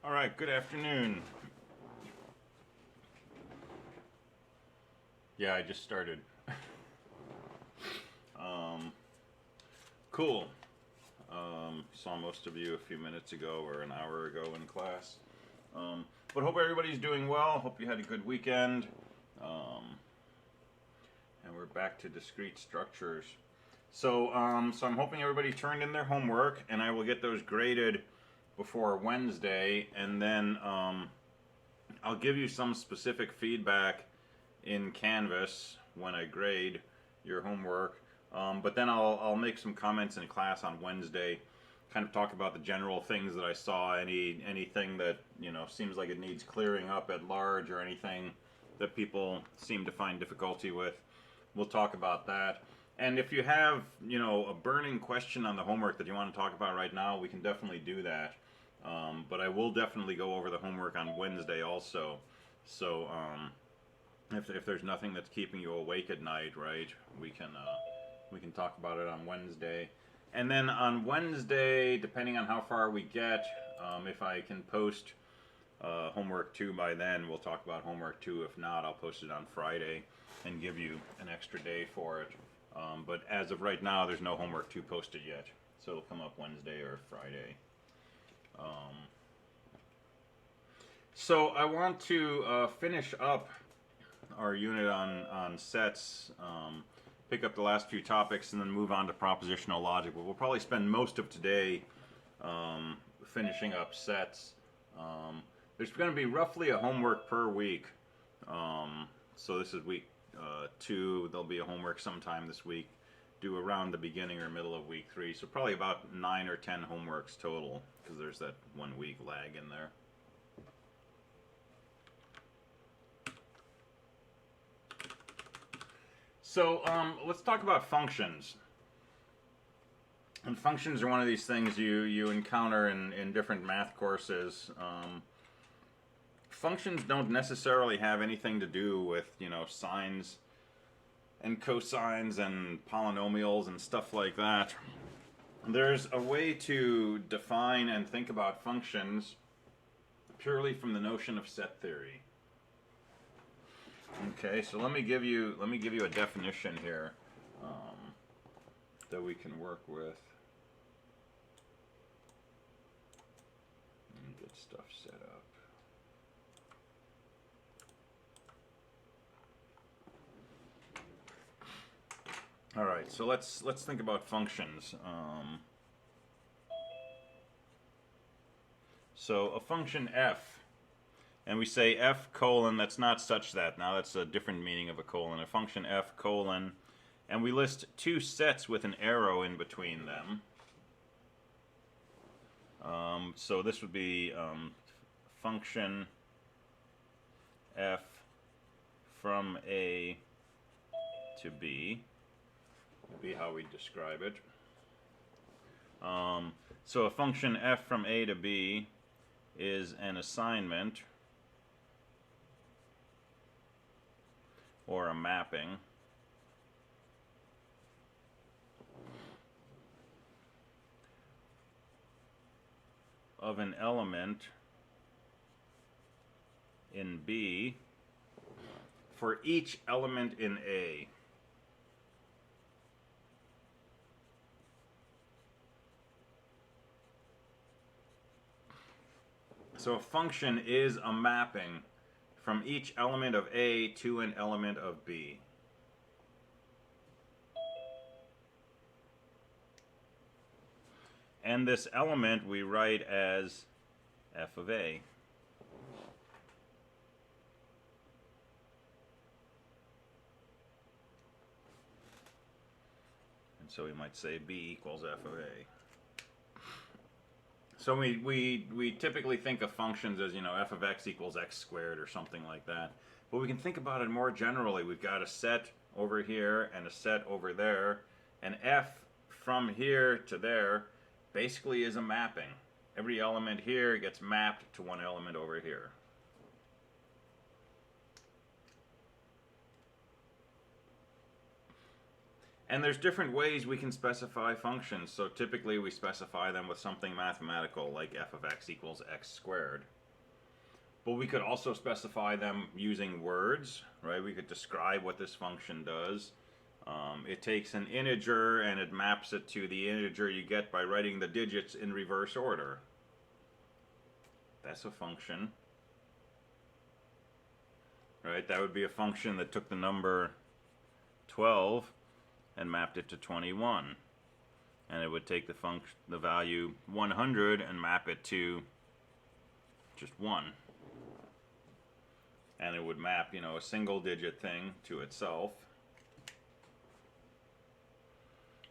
All right, good afternoon. Yeah, I just started. Cool. Saw most of you a few minutes ago or an hour ago in class. But hope everybody's doing well. Hope you had a good weekend. And we're back to discrete structures. So I'm hoping everybody turned in their homework, and I will get those graded before Wednesday, and then I'll give you some specific feedback in Canvas when I grade your homework. But then I'll make some comments in class on Wednesday, kind of talk about the general things that I saw, anything that seems like it needs clearing up at large, or anything that people seem to find difficulty with. We'll talk about that. And if you have a burning question on the homework that you want to talk about right now, we can definitely do that. But I will definitely go over the homework on Wednesday also. So if there's nothing that's keeping you awake at night, right, we can talk about it on Wednesday. And then on Wednesday, depending on how far we get, if I can post homework 2 by then, we'll talk about homework 2. If not, I'll post it on Friday and give you an extra day for it. But as of right now, there's no homework 2 posted yet. So it'll come up Wednesday or Friday. So I want to finish up our unit on sets, pick up the last few topics, and then move on to propositional logic. But we'll probably spend most of today finishing up sets. There's going to be roughly a homework per week. So this is week 2. There'll be a homework sometime this week, due around the beginning or middle of week 3. So probably about 9 or 10 homeworks total, because there's that 1 week lag in there. So let's talk about functions. And functions are one of these things you encounter in different math courses. Functions don't necessarily have anything to do with sines and cosines and polynomials and stuff like that. There's a way to define and think about functions purely from the notion of set theory. Okay, so let me give you a definition here that we can work with and get stuff set up. All right, so let's think about functions. So a function f. And we say f colon, that's not such that. Now that's a different meaning of a colon. A function f colon. And we list 2 sets with an arrow in between them. So this would be function f from A to B. Would be how we describe it. So a function f from A to B is an assignment, or a mapping, of an element in B for each element in A. So a function is a mapping from each element of A to an element of B. And this element we write as f of A. And so we might say B equals f of A. So we typically think of functions as, f of x equals x squared or something like that. But we can think about it more generally. We've got a set over here and a set over there. And f from here to there basically is a mapping. Every element here gets mapped to one element over here. And there's different ways we can specify functions. So typically we specify them with something mathematical like f of x equals x squared. But we could also specify them using words, right? We could describe what this function does. It takes an integer and it maps it to the integer you get by writing the digits in reverse order. That's a function. Right? That would be a function that took the number 12 and mapped it to 21. And it would take the value 100 and map it to just 1. And it would map, you know, a single digit thing to itself.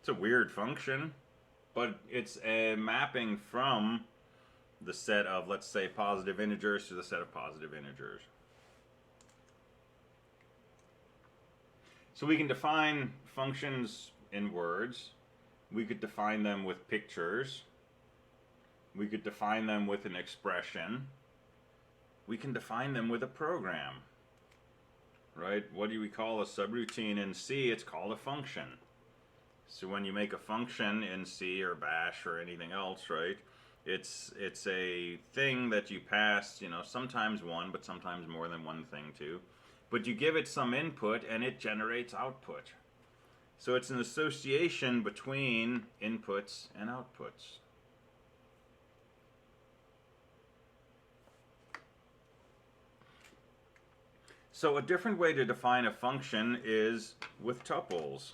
It's a weird function, but it's a mapping from the set of, let's say, positive integers to the set of positive integers. So we can define functions in words. We could define them with pictures. We could define them with an expression. We can define them with a program. Right? What do we call a subroutine in C? It's called a function. So when you make a function in C or Bash or anything else, right? It's a thing that you pass, you know, sometimes one, but sometimes more than one thing to. But you give it some input and it generates output. So it's an association between inputs and outputs. So a different way to define a function is with tuples.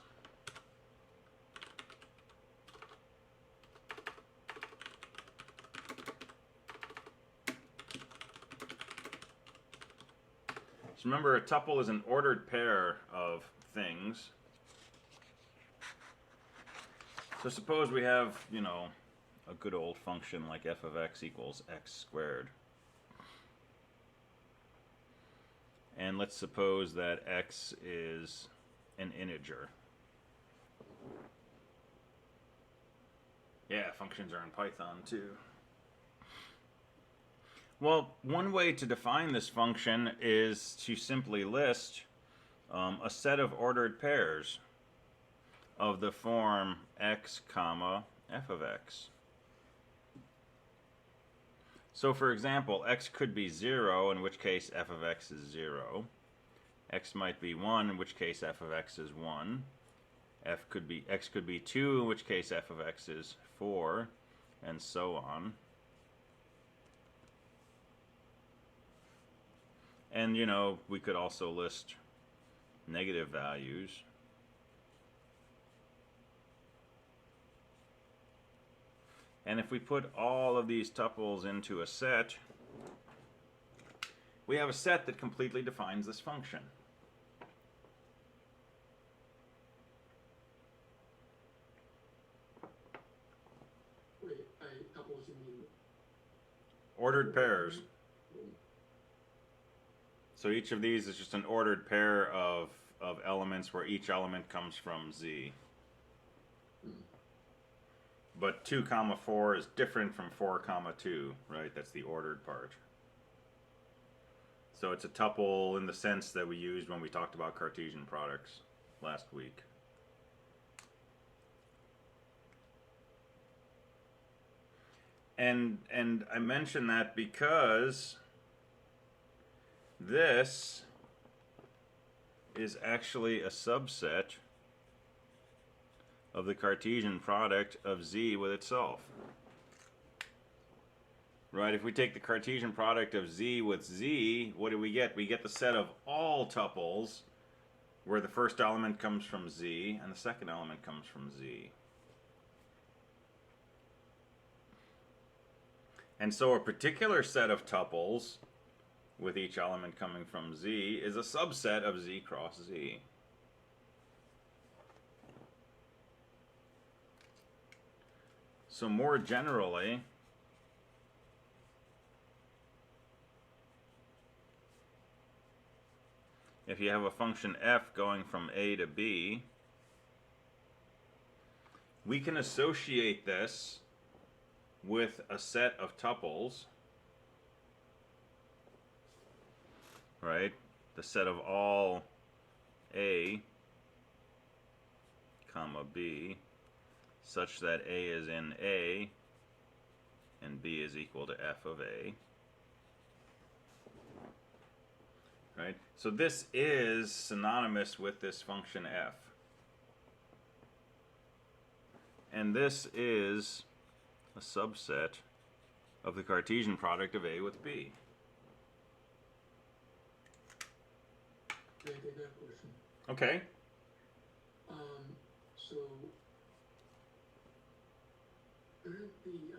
So remember, a tuple is an ordered pair of things. So suppose we have, you know, a good old function like f of x equals x squared. And let's suppose that x is an integer. Yeah, functions are in Python too. Well, one way to define this function is to simply list a set of ordered pairs of the form x comma f of x. So for example, x could be 0, in which case f of x is 0. X might be 1, in which case f of x is 1. X could be 2, in which case f of x is 4, and so on. And, you know, we could also list negative values. And if we put all of these tuples into a set, we have a set that completely defines this function. Wait, by tuples you mean? Ordered pairs. So each of these is just an ordered pair of elements where each element comes from Z. But 2 comma 4 is different from 4 comma 2, right? That's the ordered part. So it's a tuple in the sense that we used when we talked about Cartesian products last week. And I mention that because this is actually a subset of the Cartesian product of Z with itself. Right, if we take the Cartesian product of Z with Z, what do we get? We get the set of all tuples where the first element comes from Z and the second element comes from Z. And so a particular set of tuples with each element coming from Z is a subset of Z cross Z. So more generally, if you have a function f going from A to B, we can associate this with a set of tuples, right? The set of all A comma b, such that a is in A and b is equal to f of a. Right? So this is synonymous with this function f. And this is a subset of the Cartesian product of A with B. Can I take that question? Okay. So couldn't the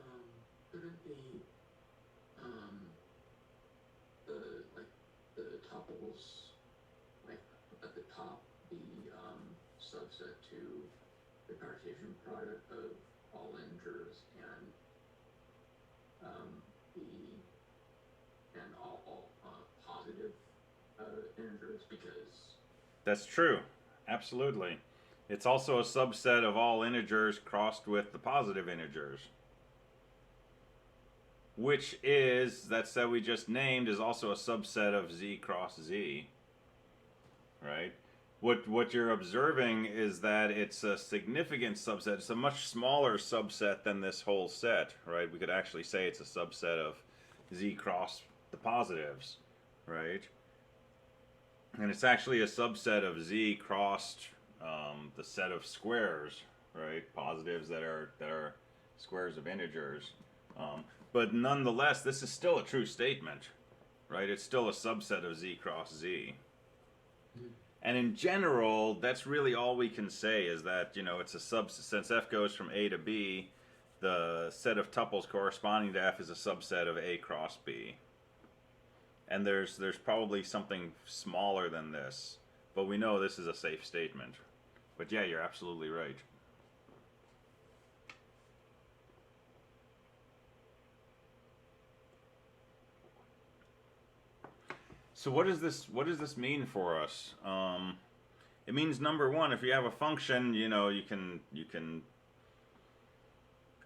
like the tuples like at the top be subset to the Cartesian product of all integers and all positive integers, because That's true. Absolutely. It's also a subset of all integers crossed with the positive integers. Which is, that set we just named, is also a subset of z cross z. Right? What you're observing is that it's a significant subset. It's a much smaller subset than this whole set, right? We could actually say it's a subset of z cross the positives, right? And it's actually a subset of z crossed the set of squares, right? Positives that are squares of integers. But nonetheless, this is still a true statement, right? It's still a subset of z cross z. And in general, that's really all we can say, is that, you know, it's a subset. Since f goes from A to B, the set of tuples corresponding to f is a subset of A cross B. And there's probably something smaller than this, but we know this is a safe statement. But yeah, you're absolutely right. So what does this mean for us? It means, number one, if you have a function, you know, you can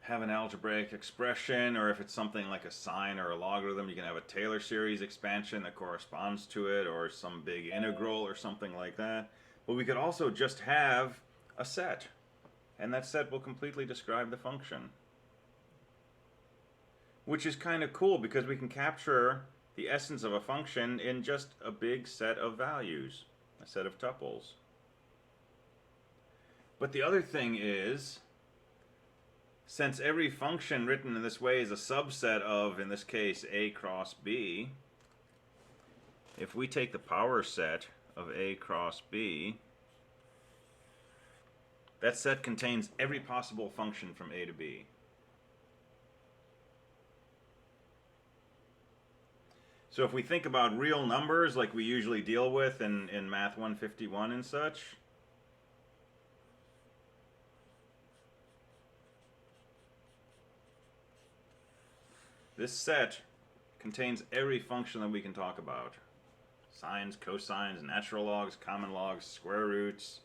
have an algebraic expression, or if it's something like a sine or a logarithm, you can have a Taylor series expansion that corresponds to it, or some big integral or something like that. But we could also just have a set, and that set will completely describe the function. Which is kind of cool, because we can capture the essence of a function in just a big set of values, a set of tuples. But the other thing is, since every function written in this way is a subset of, in this case, A cross B, if we take the power set of A cross B, that set contains every possible function from A to B. So if we think about real numbers like we usually deal with in Math 151 and such, this set contains every function that we can talk about. Sines, cosines, natural logs, common logs, square roots,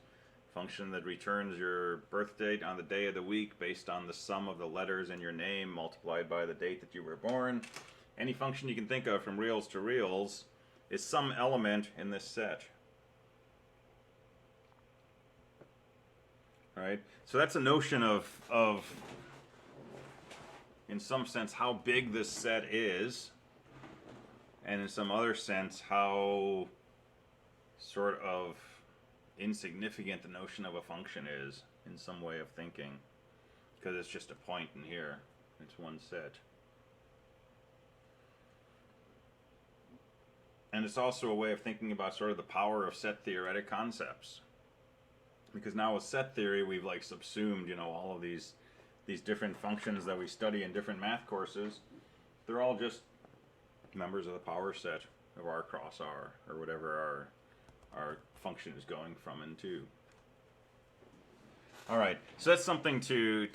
function that returns your birth date on the day of the week based on the sum of the letters in your name multiplied by the date that you were born. Any function you can think of from reals to reals is some element in this set. All right? So that's a notion of in some sense, how big this set is, and in some other sense, how sort of insignificant the notion of a function is in some way of thinking, because it's just a point in here. It's one set. And it's also a way of thinking about sort of the power of set theoretic concepts. Because now with set theory, we've like subsumed, you know, all of these different functions that we study in different math courses. They're all just members of the power set of R cross R, or whatever our function is going from and to. All right, so that's something to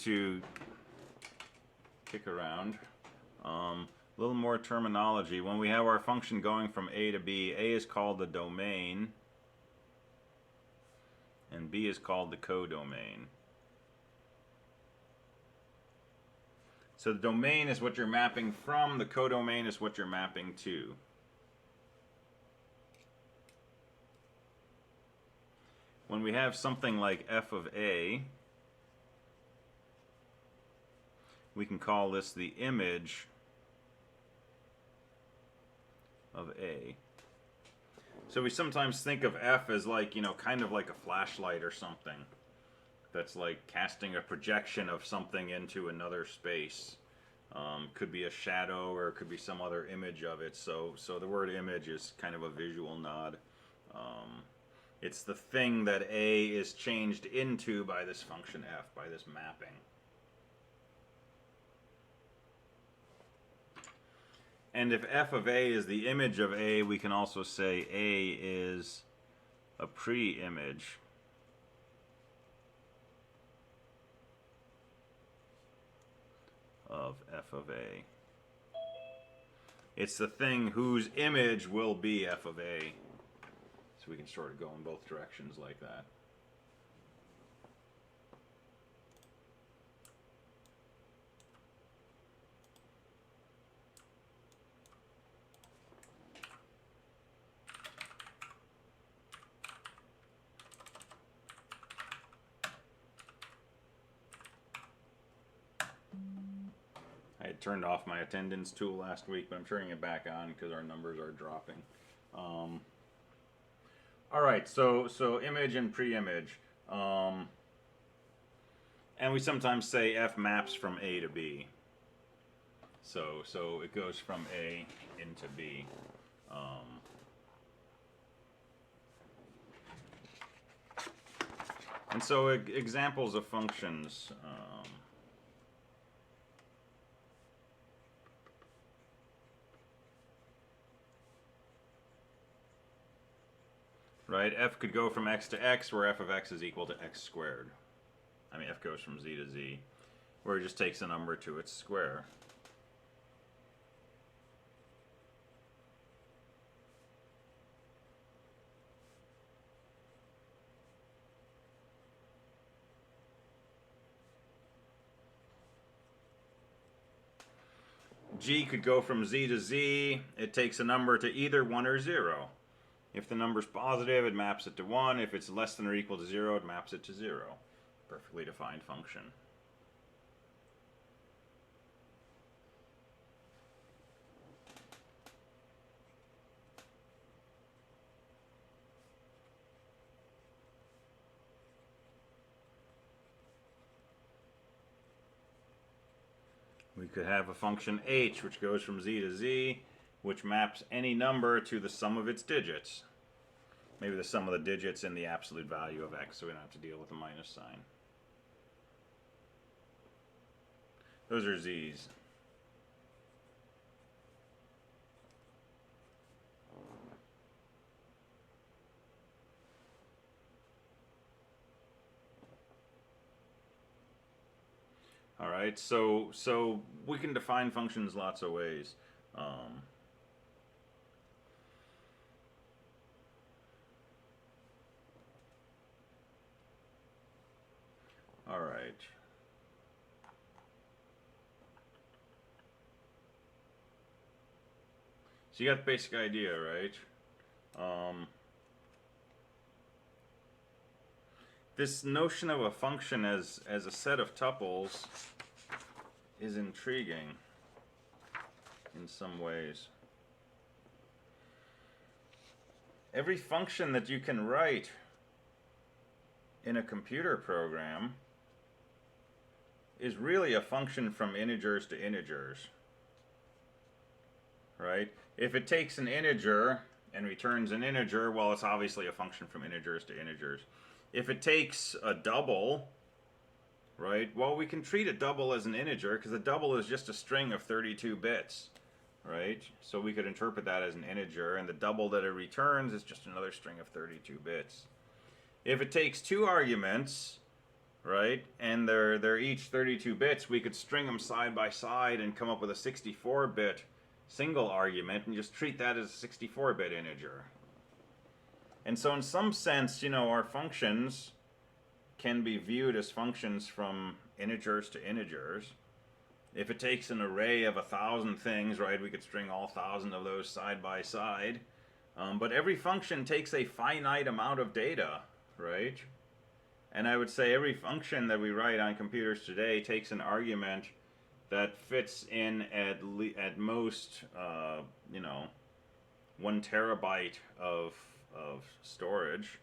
kick around. A little more terminology. When we have our function going from A to B, A is called the domain, and B is called the codomain. So the domain is what you're mapping from, the codomain is what you're mapping to. when we have something like f of a, we can call this the image of a. So we sometimes think of f as like, you know, kind of like a flashlight or something. That's like casting a projection of something into another space. Could be a shadow, or it could be some other image of it. So the word image is kind of a visual nod. It's the thing that a is changed into by this function f, by this mapping. And if f of a is the image of a, we can also say a is a pre-image of f of a. It's the thing whose image will be f of a. So we can sort of go in both directions like that. I had turned off my attendance tool last week, but I'm turning it back on because our numbers are dropping. All right, so image and pre-image, and we sometimes say f maps from A to B. So it goes from A into B. And so examples of functions. Right, f could go from x to x, where f of x is equal to x squared. I mean, f goes from z to z, where it just takes a number to its square. G could go from z to z. It takes a number to either 1 or 0. If the number's positive, it maps it to 1. If it's less than or equal to 0, it maps it to 0. Perfectly defined function. We could have a function h, which goes from z to z, which maps any number to the sum of its digits. Maybe the sum of the digits in the absolute value of x, so we don't have to deal with the minus sign. Those are z's. All right, so we can define functions lots of ways. All right. So you got the basic idea, right? This notion of a function as a set of tuples is intriguing in some ways. Every function that you can write in a computer program is really a function from integers to integers, right? If it takes an integer and returns an integer, well, it's obviously a function from integers to integers. If it takes a double, right, well, we can treat a double as an integer because a double is just a string of 32 bits, right? So we could interpret that as an integer, and the double that it returns is just another string of 32 bits. If it takes two arguments, right, and they're each 32 bits, we could string them side by side and come up with a 64-bit single argument and just treat that as a 64-bit integer. And so in some sense, you know, our functions can be viewed as functions from integers to integers. If it takes an array of 1,000 things, right, we could string all 1,000 of those side by side. But every function takes a finite amount of data, right? And I would say every function that we write on computers today takes an argument that fits in at most, you know, 1 terabyte of storage.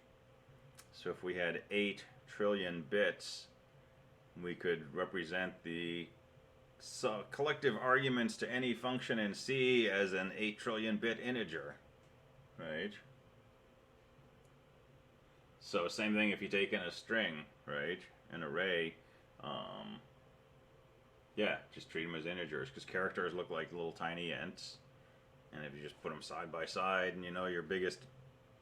So if we had 8 trillion bits, we could represent the collective arguments to any function in C as an 8 trillion bit integer, right? So same thing if you take in a string, right? An array, yeah, just treat them as integers, because characters look like little tiny ints, and if you just put them side by side, and you know your biggest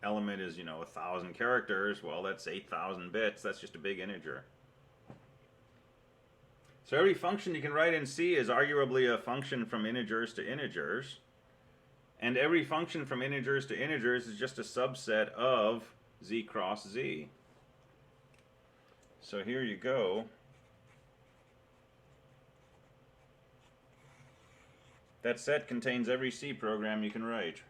element is 1,000 characters, well, that's 8,000 bits. That's just a big integer. So every function you can write in C is arguably a function from integers to integers, and every function from integers to integers is just a subset of Z cross Z. So here you go. That set contains every C program you can write,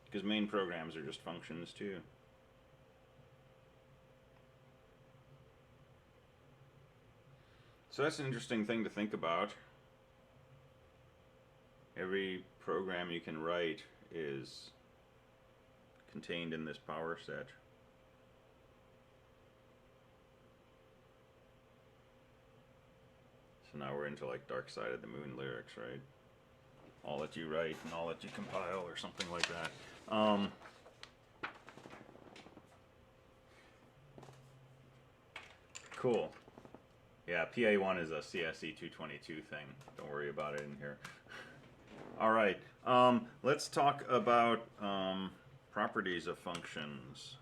because main programs are just functions too. So that's an interesting thing to think about. Every program you can write is contained in this power set. So now we're into like Dark Side of the Moon lyrics, right? All that you write and all that you compile, or something like that. Cool. Yeah, PA1 is a CSE215 thing. Don't worry about it in here. All right. Let's talk about properties of functions.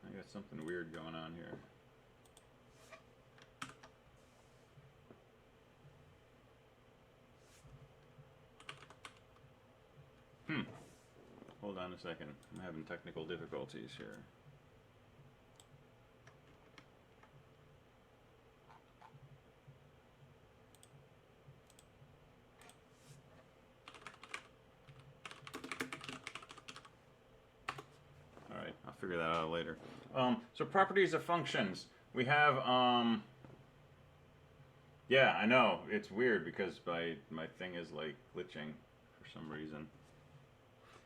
I got something weird going on here. Hold on a second. I'm having technical difficulties here. Alright, I'll figure that out later. So properties of functions. We have, yeah, I know, it's weird because my thing is like glitching for some reason.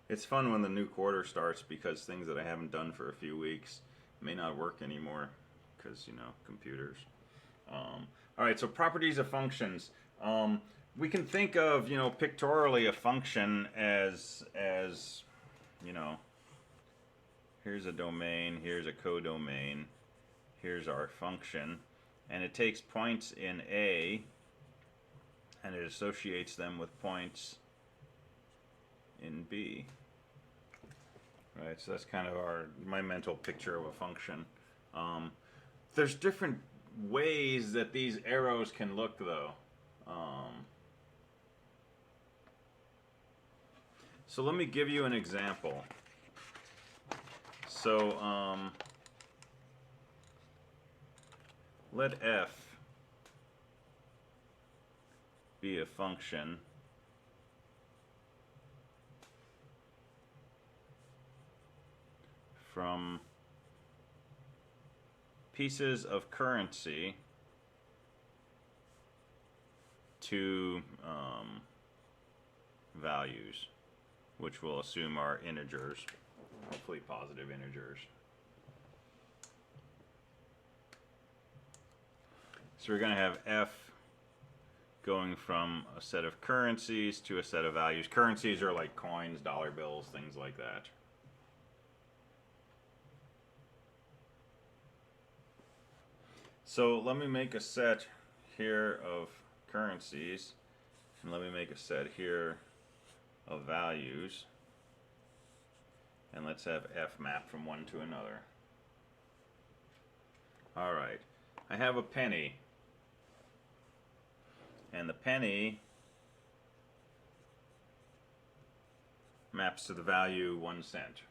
It's fun when the new quarter starts because things that I haven't done for a few weeks may not work anymore because, computers. Alright, so properties of functions. We can think of, pictorially a function as here's a domain, here's a codomain, here's our function, and it takes points in A and it associates them with points in B. Right, so that's kind of my mental picture of a function. There's different ways that these arrows can look, though. So let me give you an example. So let f be a function from pieces of currency to values, which we'll assume are integers, hopefully positive integers. So we're going to have f going from a set of currencies to a set of values. Currencies are like coins, dollar bills, things like that. So let me make a set here of currencies, and let me make a set here of values, and let's have f map from one to another. Alright, I have a penny, and the penny maps to the value 1 cent.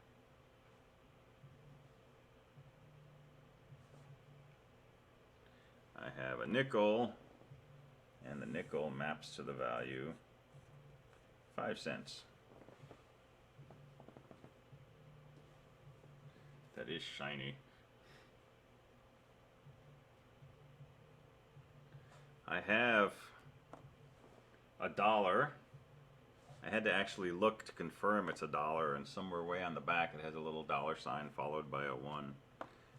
I have a nickel, and the nickel maps to the value 5 cents. That is shiny. I have a dollar. I had to actually look to confirm it's a dollar, and somewhere way on the back it has a little dollar sign followed by a 1.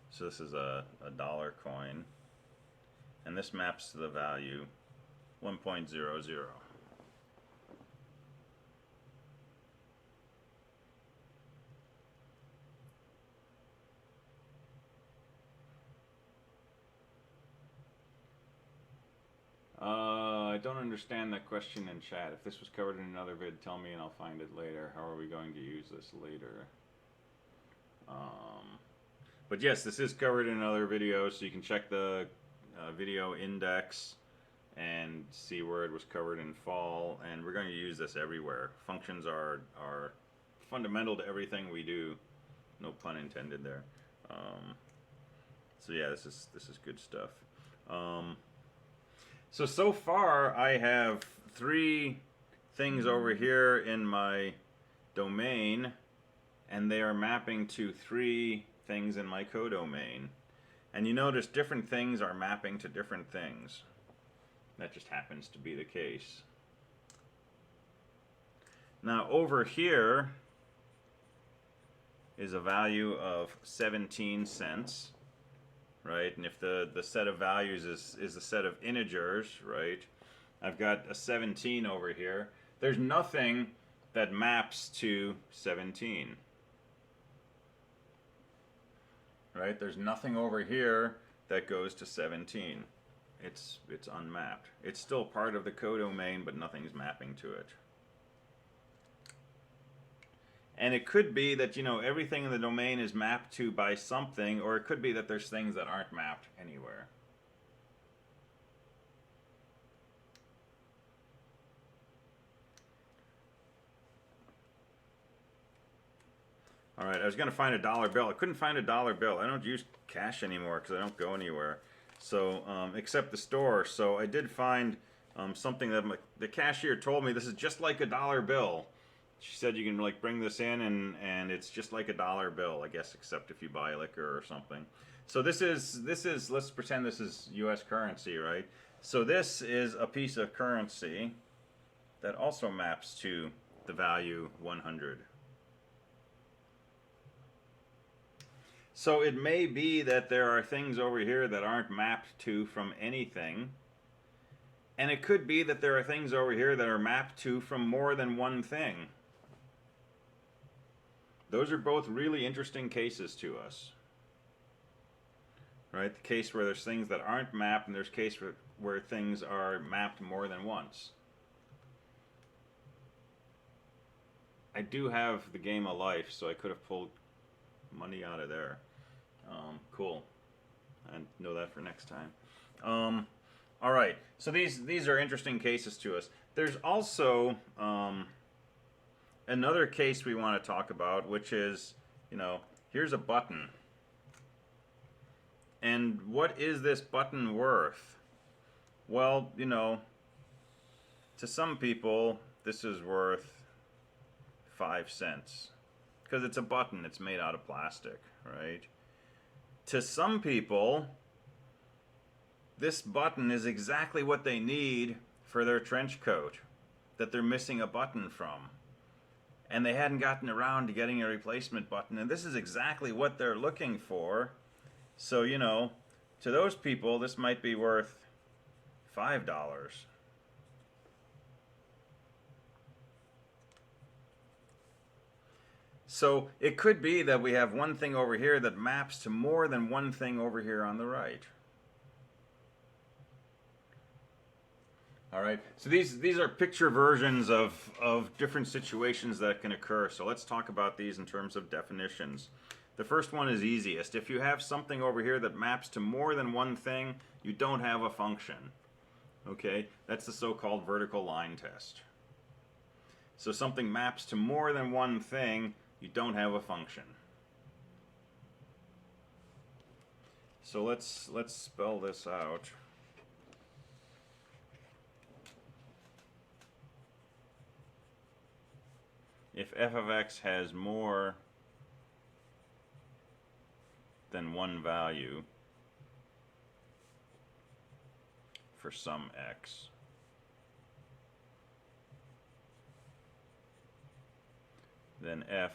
So this is a dollar coin, and this maps to the value 1.00. I don't understand that question in chat. If this was covered in another vid, tell me and I'll find it later. How are we going to use this later? But yes, this is covered in another video, so you can check the video index and see where it was covered in fall. And we're going to use this everywhere. Functions are fundamental to everything we do. No pun intended there. So yeah, this is good stuff. So far I have 3 things over here in my domain, and they are mapping to 3 things in my codomain. And you notice different things are mapping to different things. That just happens to be the case. Now over here is a value of 17 cents. Right, and if the set of values is a set of integers, right, I've got a 17 over here. There's nothing that maps to 17. Right, there's nothing over here that goes to 17. It's unmapped. It's still part of the codomain, but nothing's mapping to it. And it could be that, you know, everything in the domain is mapped to by something, or it could be that there's things that aren't mapped anywhere. All right, I was going to find a dollar bill. I couldn't find a dollar bill. I don't use cash anymore because I don't go anywhere. So, except the store. So I did find something that the cashier told me this is just like a dollar bill. She said you can like bring this in and it's just like a dollar bill, I guess, except if you buy liquor or something. So this is let's pretend this is US currency, right? So this is a piece of currency that also maps to the value 100. So it may be that there are things over here that aren't mapped to from anything. And it could be that there are things over here that are mapped to from more than one thing. Those are both really interesting cases to us. Right? The case where there's things that aren't mapped, and there's case where things are mapped more than once. I do have the game of life, so I could have pulled money out of there. Cool. I know that for next time. All right. So these are interesting cases to us. There's also another case we want to talk about, which is, you know, here's a button. And what is this button worth? Well, you know, to some people, this is worth 5 cents. Because it's a button, it's made out of plastic, right? To some people, this button is exactly what they need for their trench coat that they're missing a button from. And they hadn't gotten around to getting a replacement button, and this is exactly what they're looking for. So, you know, to those people, this might be worth $5. So it could be that we have one thing over here that maps to more than one thing over here on the right. All right, so these are picture versions of different situations that can occur. So let's talk about these in terms of definitions. The first one is easiest. If you have something over here that maps to more than one thing, you don't have a function. Okay, that's the so-called vertical line test. So something maps to more than one thing, you don't have a function. So let's spell this out. If f of x has more than one value for some x, then f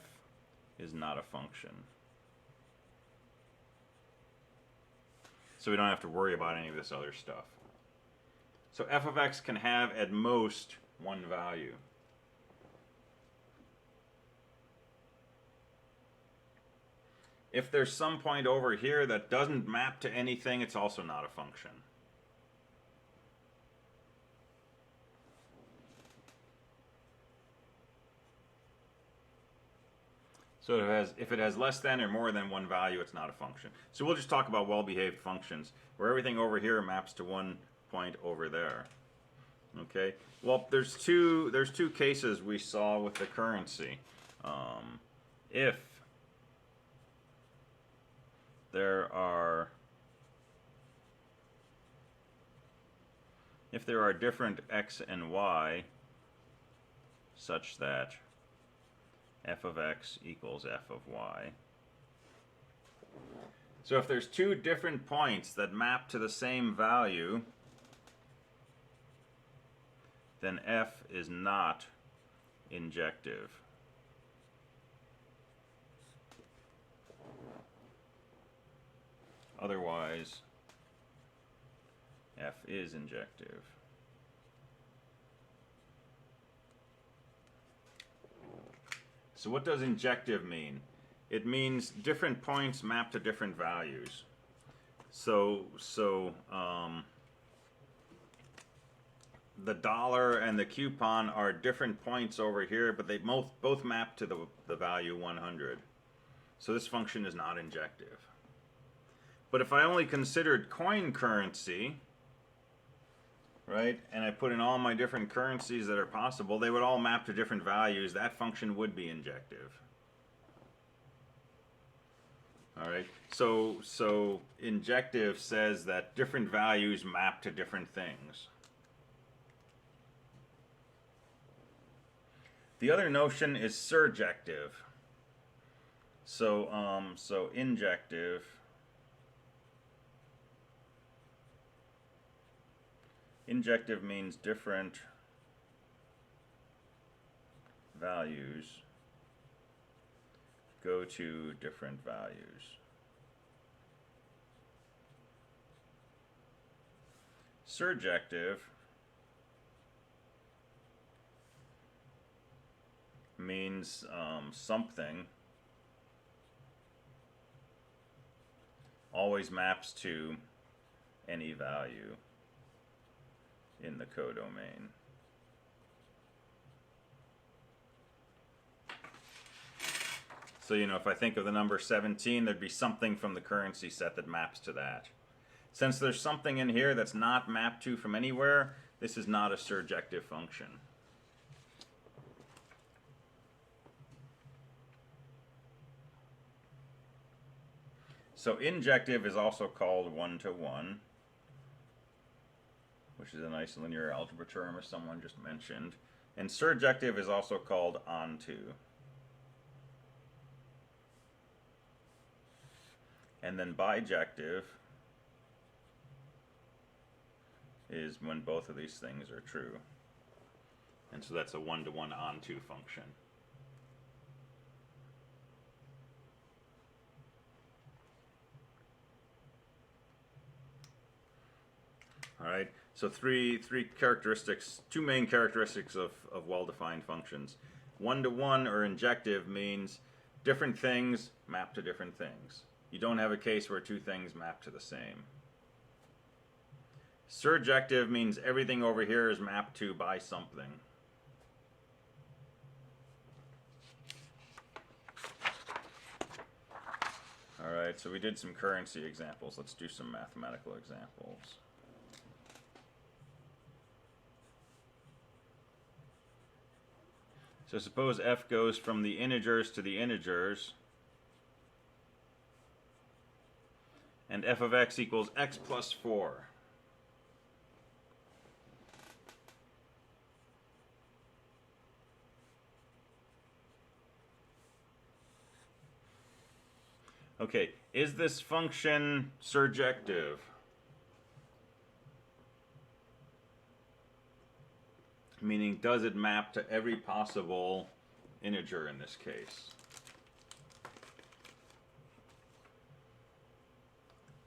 is not a function. So we don't have to worry about any of this other stuff. So f of x can have at most one value. If there's some point over here that doesn't map to anything, it's also not a function. So if it has less than or more than one value, it's not a function. So we'll just talk about well-behaved functions, where everything over here maps to one point over there. Okay. Well, there's two cases we saw with the currency. If there are different x and y such that f of x equals f of y. So if there's two different points that map to the same value, then f is not injective. Otherwise, f is injective. So what does injective mean? It means different points map to different values. So the dollar and the coupon are different points over here, but they both map to the value 100. So this function is not injective. But if I only considered coin currency, right, and I put in all my different currencies that are possible, they would all map to different values. That function would be injective. All right, so injective says that different values map to different things. The other notion is surjective. So injective means different values go to different values. Surjective means something always maps to any value in the codomain. So, if I think of the number 17, there'd be something from the currency set that maps to that. Since there's something in here that's not mapped to from anywhere, this is not a surjective function. So injective is also called one-to-one, which is a nice linear algebra term, as someone just mentioned. And surjective is also called onto. And then bijective is when both of these things are true. And so that's a one-to-one onto function. All right, so three characteristics, two main characteristics of well-defined functions. One-to-one or injective means different things map to different things. You don't have a case where two things map to the same. Surjective means everything over here is mapped to by something. All right, so we did some currency examples. Let's do some mathematical examples. So suppose f goes from the integers to the integers, and f of x equals x plus 4. Okay, is this function surjective? Meaning, does it map to every possible integer in this case?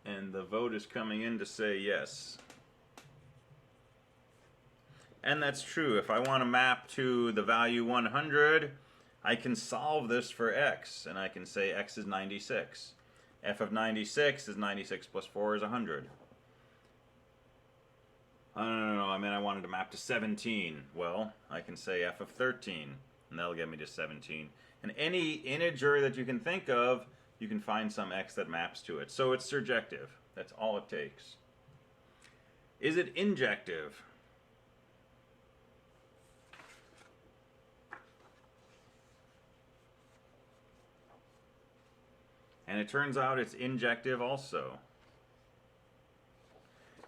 And the vote is coming in to say yes. And that's true. If I want to map to the value 100, I can solve this for x, and I can say x is 96. F of 96 is 96 plus 4 is 100. No, I mean I wanted to map to 17. Well, I can say f of 13, and that'll get me to 17. And any integer that you can think of, you can find some x that maps to it. So it's surjective. That's all it takes. Is it injective? And it turns out it's injective also.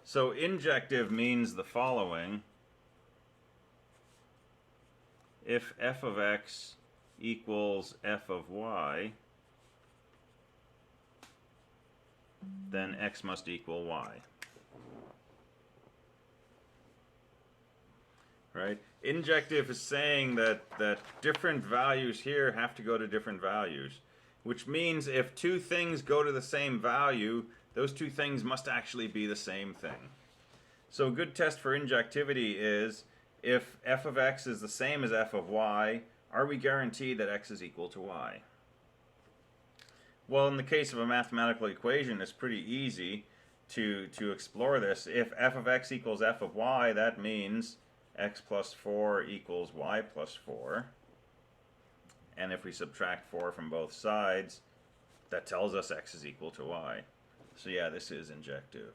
So injective means the following. If f of x equals f of y, then x must equal y. Right? Injective is saying that different values here have to go to different values, which means if two things go to the same value, those two things must actually be the same thing. So a good test for injectivity is if f of x is the same as f of y, are we guaranteed that x is equal to y? Well, in the case of a mathematical equation, it's pretty easy to explore this. If f of x equals f of y, that means x plus 4 equals y plus 4. And if we subtract 4 from both sides, that tells us x is equal to y. So yeah, this is injective.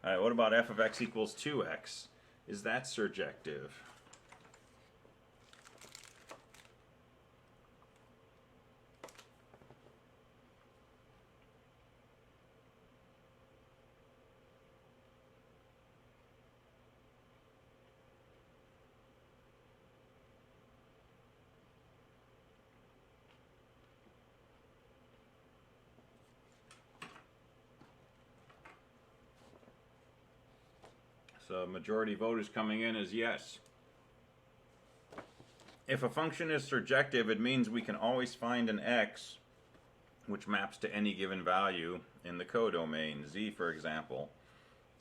All right, what about f of x equals 2x? Is that surjective? So majority vote is coming in as yes. If a function is surjective, it means we can always find an x which maps to any given value in the codomain, z for example.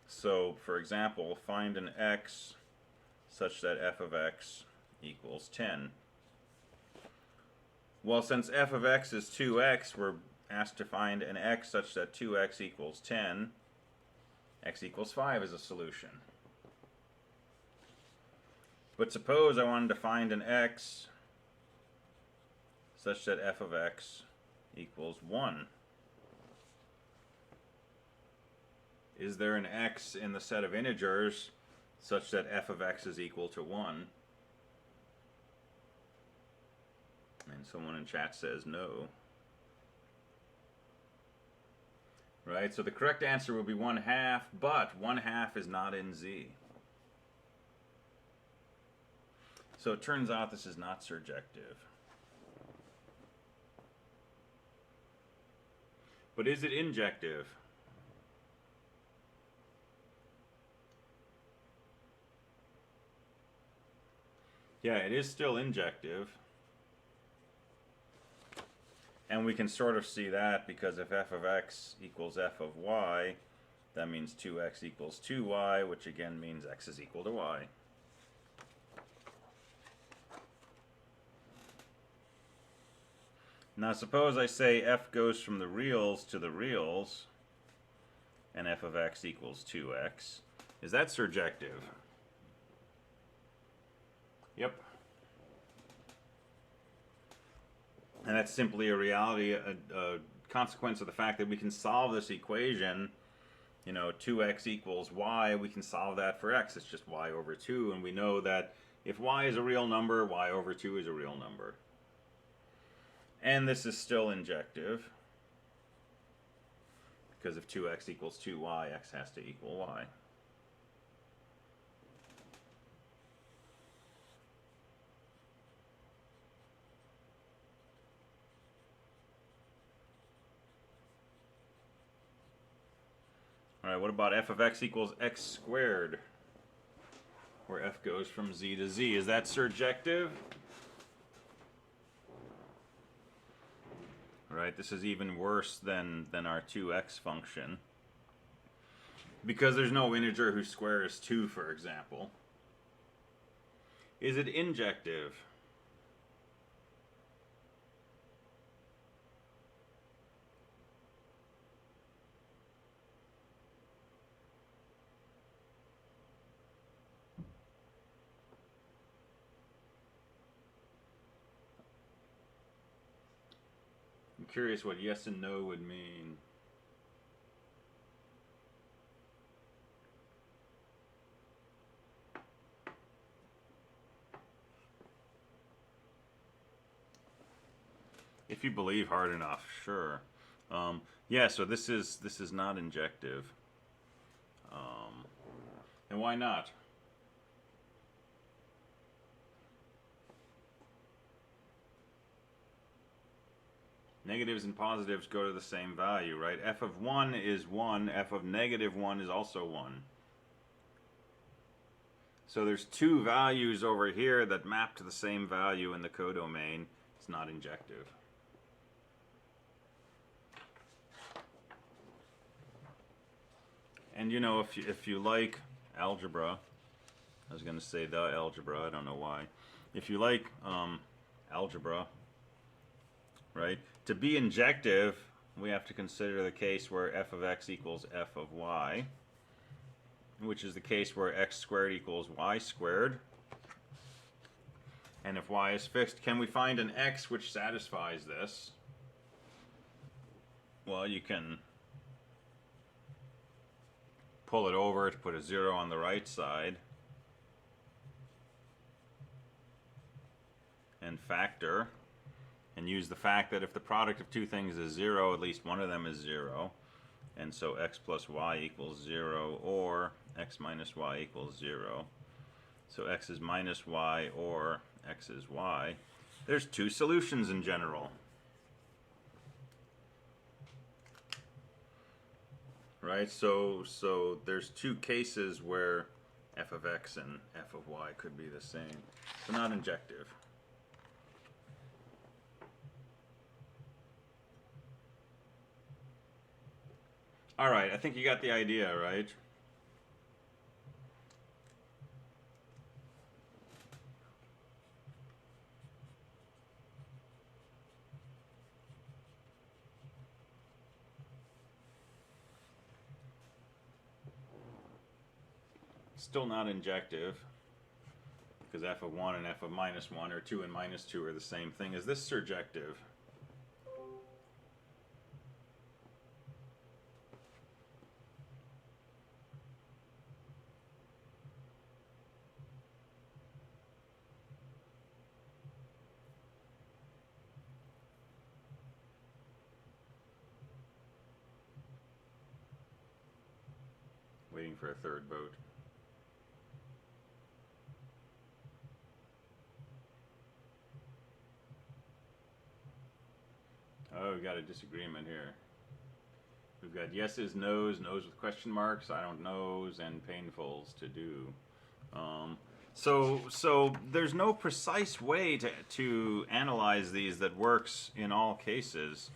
So for example, find an x such that f of x equals 10. Well, since f of x is 2x, we're asked to find an x such that 2x equals 10. X equals 5 is a solution. But suppose I wanted to find an x such that f of x equals 1. Is there an x in the set of integers such that f of x is equal to 1? And someone in chat says no. Right, so the correct answer would be 1/2, but 1/2 is not in z. So it turns out this is not surjective. But is it injective? Yeah, it is still injective. And we can sort of see that because if f of x equals f of y, that means 2x equals 2y, which again means x is equal to y. Now suppose I say f goes from the reals to the reals, and f of x equals 2x. Is that surjective? Yep. And that's simply a reality, a consequence of the fact that we can solve this equation 2x equals y, we can solve that for x. It's just y over 2, and we know that if y is a real number, y over 2 is a real number. And this is still injective, because if 2x equals 2y, x has to equal y. All right, what about f of x equals x squared, where f goes from z to z? Is that surjective? All right, this is even worse than our 2x function, because there's no integer whose square is 2, for example. Is it injective? I'm curious what yes and no would mean. If you believe hard enough, sure. Yeah, so this is not injective. And why not? Negatives and positives go to the same value, right? F of 1 is 1, f of negative 1 is also 1. So there's two values over here that map to the same value in the codomain. It's not injective. And if you like algebra, I was going to say the algebra, I don't know why. If you like algebra, right, to be injective, we have to consider the case where f of x equals f of y, which is the case where x squared equals y squared. And if y is fixed, can we find an x which satisfies this? Well, you can pull it over to put a 0 on the right side and factor, and use the fact that if the product of two things is 0, at least one of them is 0. And so x plus y equals 0, or x minus y equals 0. So x is minus y, or x is y. There's two solutions in general. Right? So there's two cases where f of x and f of y could be the same. So not injective. All right, I think you got the idea, right? Still not injective, because f of 1 and f of minus 1, or 2 and minus 2 are the same thing. Is this surjective? Waiting for a third vote. Oh, we've got a disagreement here. We've got yeses, noes, noes with question marks, I don't knows, and painfuls to do. So there's no precise way to analyze these that works in all cases.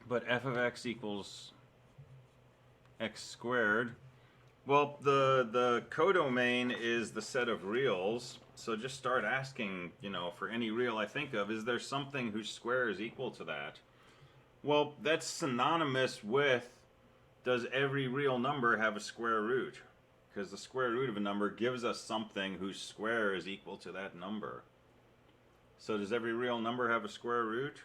But f of x equals x squared. Well, the codomain is the set of reals, so just start asking, for any real I think of, is there something whose square is equal to that? Well, that's synonymous with, does every real number have a square root? Because the square root of a number gives us something whose square is equal to that number. So does every real number have a square root?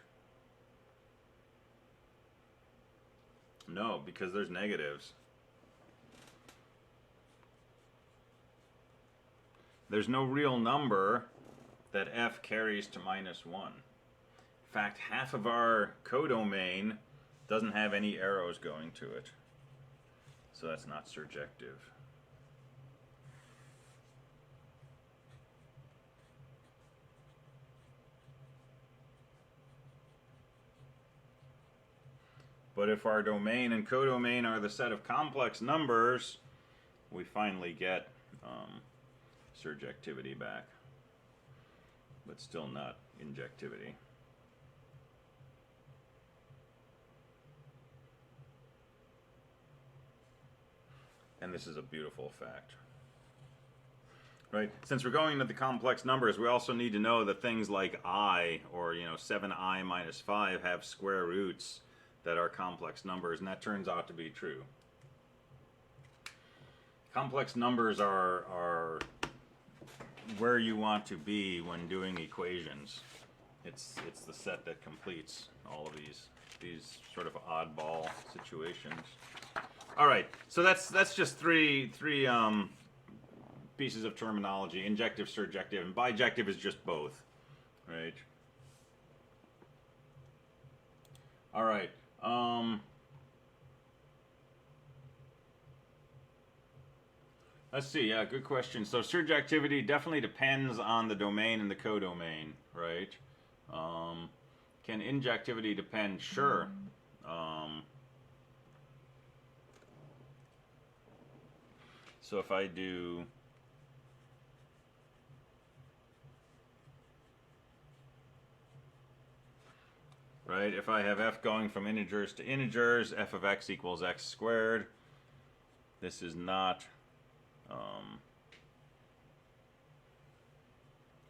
No, because there's negatives. There's no real number that f carries to -1. In fact, half of our codomain doesn't have any arrows going to it. So that's not surjective. But if our domain and codomain are the set of complex numbers, we finally get surjectivity back, but still not injectivity. And this is a beautiful fact. Right? Since we're going into the complex numbers, we also need to know that things like I, or 7i minus 5, have square roots that are complex numbers, and that turns out to be true. Complex numbers are where you want to be when doing equations. It's the set that completes all of these sort of oddball situations. All right, so that's just three pieces of terminology: injective, surjective, and bijective is just both, right? All right. Let's see. Yeah, good question. So surjectivity definitely depends on the domain and the codomain, right? Can injectivity depend? Sure. So if I do right, if I have f going from integers to integers, f of x equals x squared, this is not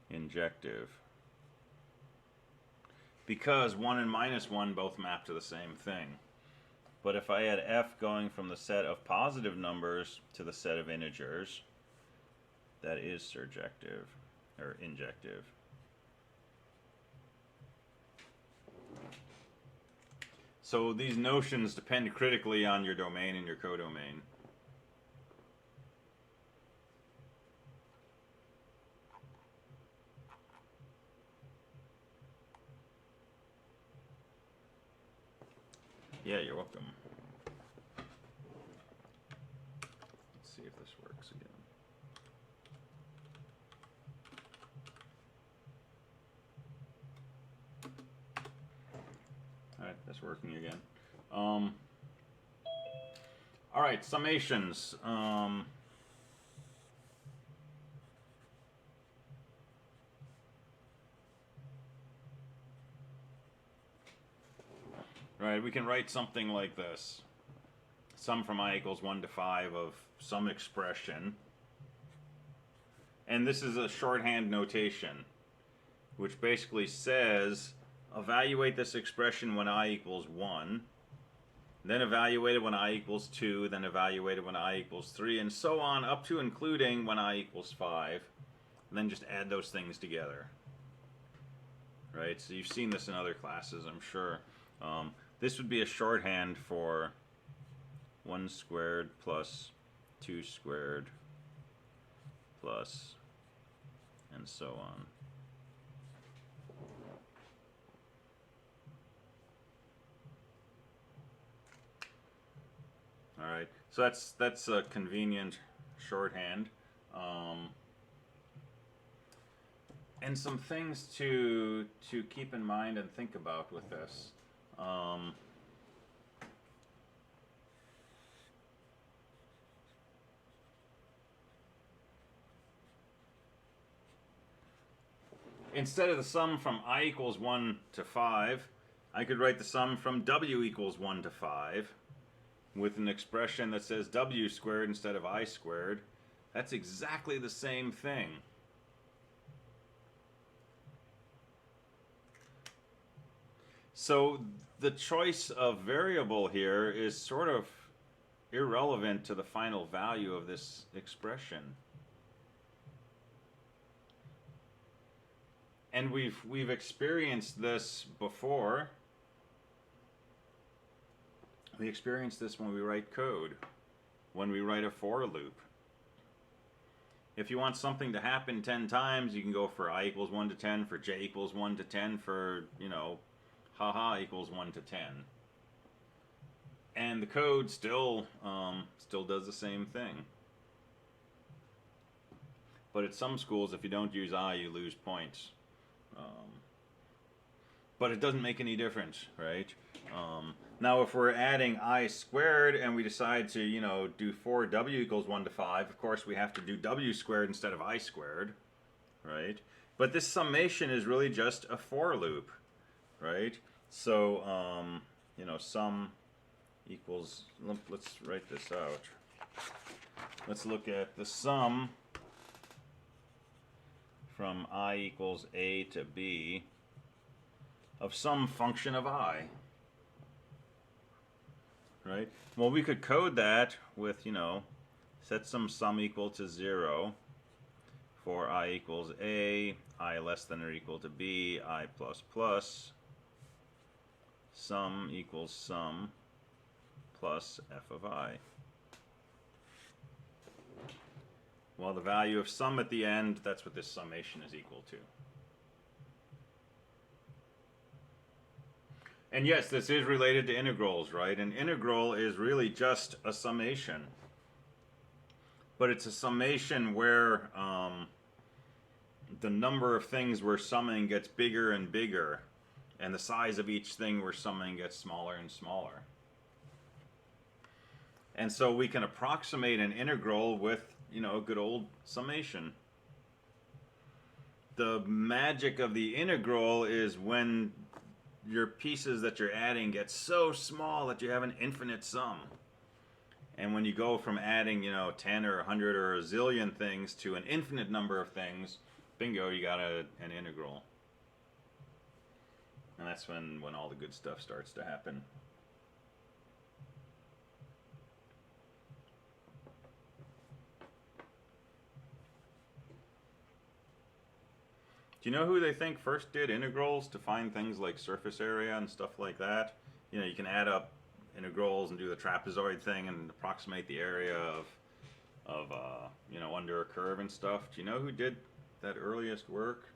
injective, because 1 and -1 both map to the same thing. But if I had f going from the set of positive numbers to the set of integers, that is surjective, or injective. So these notions depend critically on your domain and your codomain. Yeah, you're welcome. Let's see if this works again. Alright, that's working again. All right, summations. Right, we can write something like this. Sum from I equals 1 to 5 of some expression. And this is a shorthand notation, which basically says, evaluate this expression when I equals 1, then evaluate it when I equals 2, then evaluate it when I equals 3, and so on, up to including when I equals 5, and then just add those things together. Right, so you've seen this in other classes, I'm sure. This would be a shorthand for 1 squared plus 2 squared plus, and so on. All right, so that's a convenient shorthand. And some things to keep in mind and think about with this. Instead of the sum from I equals 1 to 5, I could write the sum from W equals 1 to 5 with an expression that says W squared instead of I squared. That's exactly the same thing. So the choice of variable here is sort of irrelevant to the final value of this expression. And we've experienced this before. We experience this when we write code, when we write a for loop. If you want something to happen 10 times, you can go for I equals 1 to 10, for j equals 1 to 10, for, haha equals 1 to 10. And the code still does the same thing. But at some schools, if you don't use I, you lose points. But it doesn't make any difference, right? Now, if we're adding I squared and we decide to, do for w equals 1 to 5, of course we have to do w squared instead of I squared, right? But this summation is really just a for loop, right? So, sum equals, let's write this out. Let's look at the sum from I equals a to b of some function of I. Right? Well, we could code that with, set some sum equal to 0 for I equals a, I less than or equal to b, I plus plus, sum equals sum plus f of I. Well, the value of sum at the end, that's what this summation is equal to. And yes, this is related to integrals, right? An integral is really just a summation. But it's a summation where the number of things we're summing gets bigger and bigger, and the size of each thing we're summing gets smaller and smaller. And so we can approximate an integral with, a good old summation. The magic of the integral is when your pieces that you're adding get so small that you have an infinite sum. And when you go from adding, 10 or 100 or a zillion things to an infinite number of things, bingo, you got an integral. And that's when all the good stuff starts to happen. Do you know who they think first did integrals to find things like surface area and stuff like that? You can add up integrals and do the trapezoid thing and approximate the area of under a curve and stuff. Do you know who did that earliest work?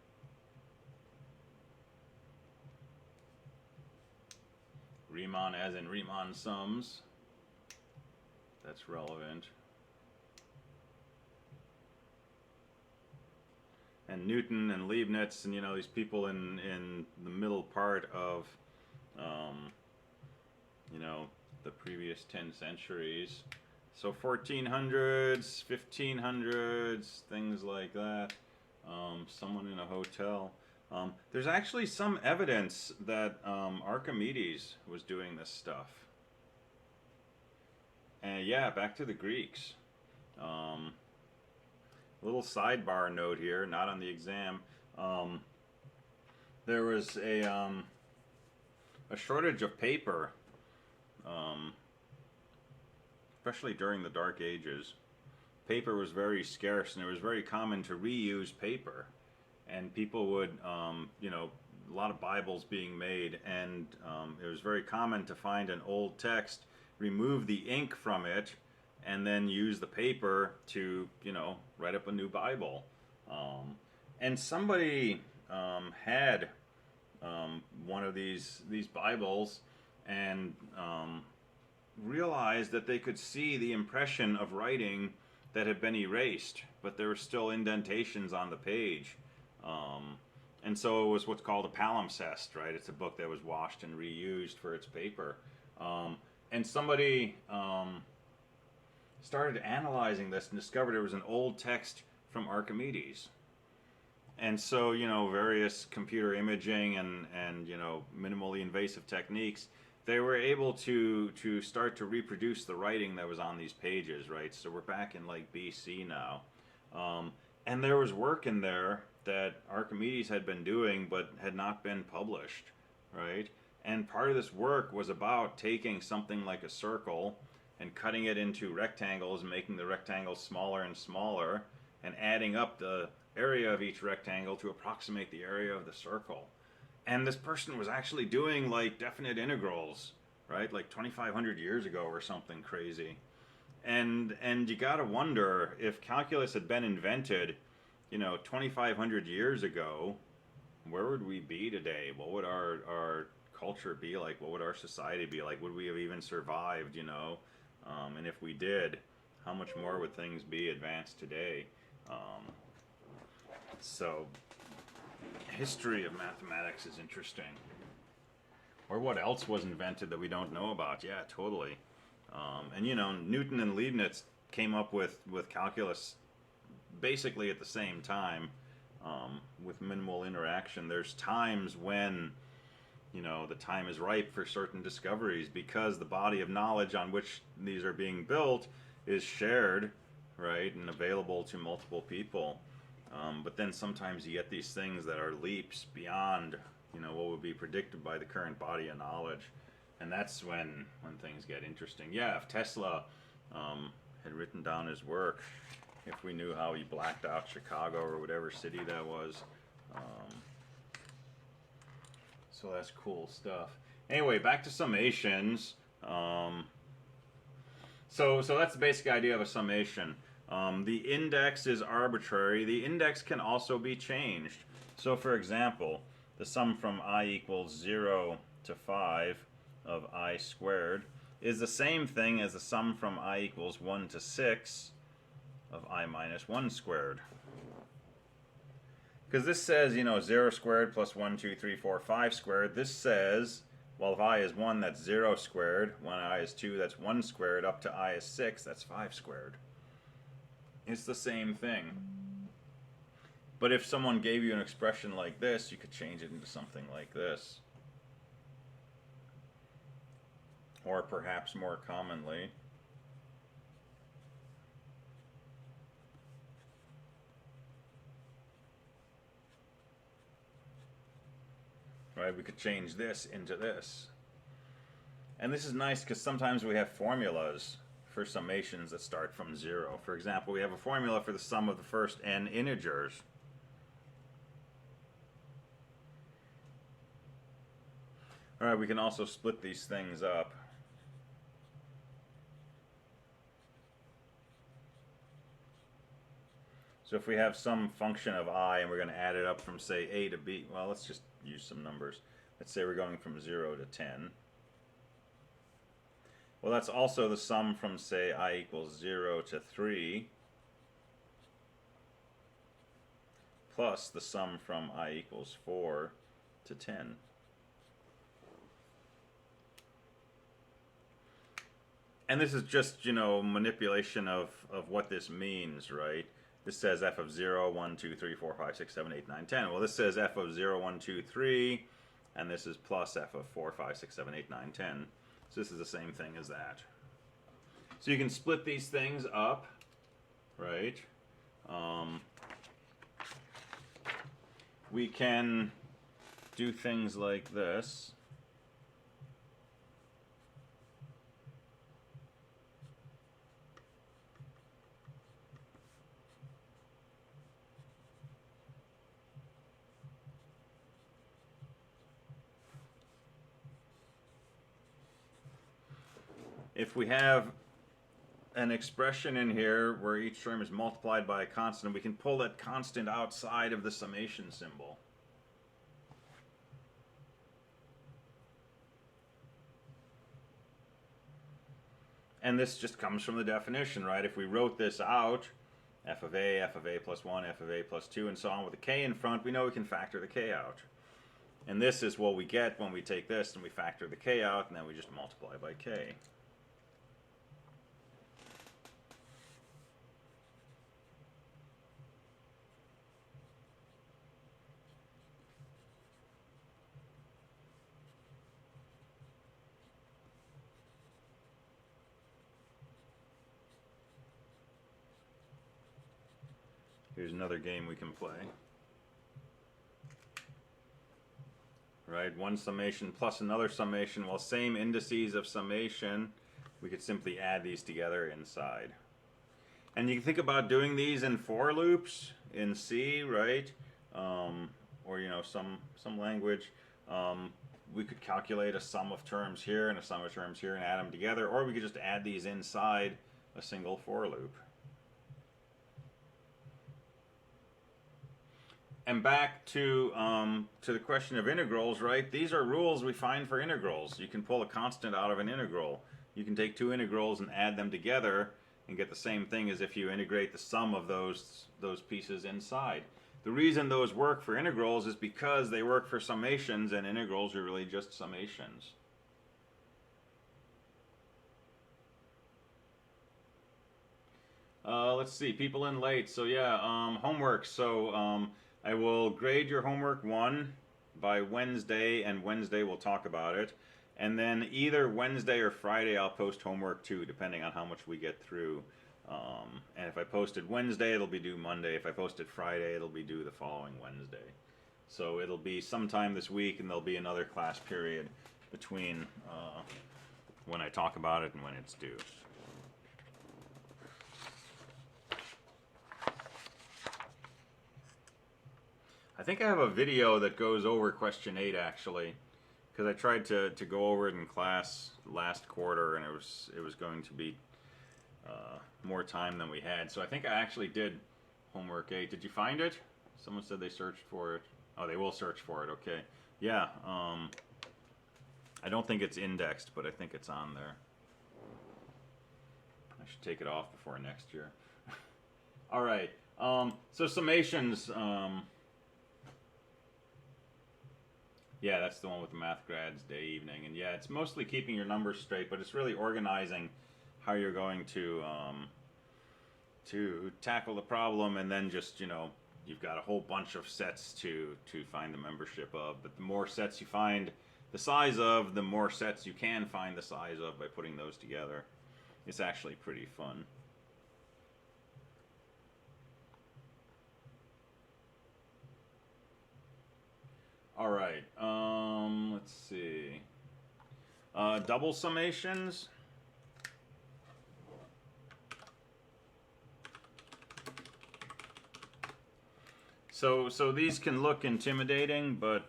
Riemann, as in Riemann sums. That's relevant. And Newton and Leibniz and these people in the middle part of the previous 10 centuries. So 1400s, 1500s, things like that. Someone in a hotel. There's actually some evidence that Archimedes was doing this stuff. And yeah, back to the Greeks. Little sidebar note here, not on the exam. There was a shortage of paper, especially during the Dark Ages. Paper was very scarce, and it was very common to reuse paper. And people would, a lot of Bibles being made, and it was very common to find an old text, remove the ink from it, and then use the paper to, write up a new Bible. And somebody had one of these Bibles and realized that they could see the impression of writing that had been erased, but there were still indentations on the page. And so it was what's called a palimpsest, right? It's a book that was washed and reused for its paper. And somebody started analyzing this and discovered it was an old text from Archimedes. And so, various computer imaging and minimally invasive techniques, they were able to start to reproduce the writing that was on these pages, right? So we're back in like BC now. And there was work in there that Archimedes had been doing but had not been published, right? And part of this work was about taking something like a circle and cutting it into rectangles and making the rectangles smaller and smaller and adding up the area of each rectangle to approximate the area of the circle. And this person was actually doing like definite integrals, right? Like 2,500 years ago or something crazy. And you gotta wonder if calculus had been invented, 2,500 years ago, where would we be today? What would our culture be like? What would our society be like? Would we have even survived, and if we did, how much more would things be advanced today? So history of mathematics is interesting. Or what else was invented that we don't know about? Yeah, totally. And Newton and Leibniz came up with calculus basically at the same time, with minimal interaction. There's times when the time is ripe for certain discoveries because the body of knowledge on which these are being built is shared, right, and available to multiple people. But then sometimes you get these things that are leaps beyond what would be predicted by the current body of knowledge, and that's when things get interesting. Yeah, if Tesla had written down his work, if we knew how he blacked out Chicago or whatever city that was. So that's cool stuff. Anyway, back to summations. So that's the basic idea of a summation. The index is arbitrary. The index can also be changed. So for example, the sum from I equals 0 to 5 of I squared is the same thing as the sum from I equals 1 to 6 of I minus 1 squared. Because this says, 0 squared plus 1, 2, 3, 4, 5 squared. This says, well, if I is 1, that's 0 squared. When I is 2, that's 1 squared. Up to I is 6, that's 5 squared. It's the same thing. But if someone gave you an expression like this, you could change it into something like this. Or perhaps more commonly, right, we could change this into this. And this is nice because sometimes we have formulas for summations that start from 0. For example, we have a formula for the sum of the first n integers. Alright, we can also split these things up. So if we have some function of I and we're going to add it up from, say, a to b, well, let's just use some numbers. Let's say we're going from 0 to 10. Well, that's also the sum from, say, I equals 0 to 3, plus the sum from I equals 4 to 10. And this is just, manipulation of what this means, right? This says f of 0, 1, 2, 3, 4, 5, 6, 7, 8, 9, 10. Well, this says f of 0, 1, 2, 3, and this is plus f of 4, 5, 6, 7, 8, 9, 10. So this is the same thing as that. So you can split these things up, right? We can do things like this. If we have an expression in here where each term is multiplied by a constant, we can pull that constant outside of the summation symbol. And this just comes from the definition, right? If we wrote this out, f of a plus 1, f of a plus 2, and so on with a k in front, we know we can factor the k out. And this is what we get when we take this and we factor the k out, and then we just multiply by k. Here's another game we can play. Right, one summation plus another summation. Well, same indices of summation. We could simply add these together inside. And you can think about doing these in for loops in C, right? Or some language. we could calculate a sum of terms here and a sum of terms here and add them together, or we could just add these inside a single for loop. And back to the question of integrals, right? These are rules we find for integrals. You can pull a constant out of an integral. You can take two integrals and add them together and get the same thing as if you integrate the sum of those pieces inside. The reason those work for integrals is because they work for summations, and integrals are really just summations. Let's see, people in late. So yeah, homework. So I will grade your homework 1 by Wednesday, and Wednesday we'll talk about it. And then either Wednesday or Friday I'll post homework 2, depending on how much we get through. And if I posted Wednesday, it'll be due Monday. If I posted Friday, it'll be due the following Wednesday. So it'll be sometime this week, and there'll be another class period between when I talk about it and when it's due. I think I have a video that goes over question 8 actually, because I tried to go over it in class last quarter, and it was going to be more time than we had. So I think I actually did homework 8. Did you find it? Someone said they searched for it. Oh, they will search for it. Okay. Yeah. I don't think it's indexed, but I think it's on there. I should take it off before next year. All right. So summations. Yeah, that's the one with the Math Grads Day evening. And yeah, it's mostly keeping your numbers straight, but it's really organizing how you're going to tackle the problem, and then just, you know, you've got a whole bunch of sets to find the membership of. But the more sets you find the size of, the more sets you can find the size of by putting those together. It's actually pretty fun. All right, let's see. Double summations. So these can look intimidating, but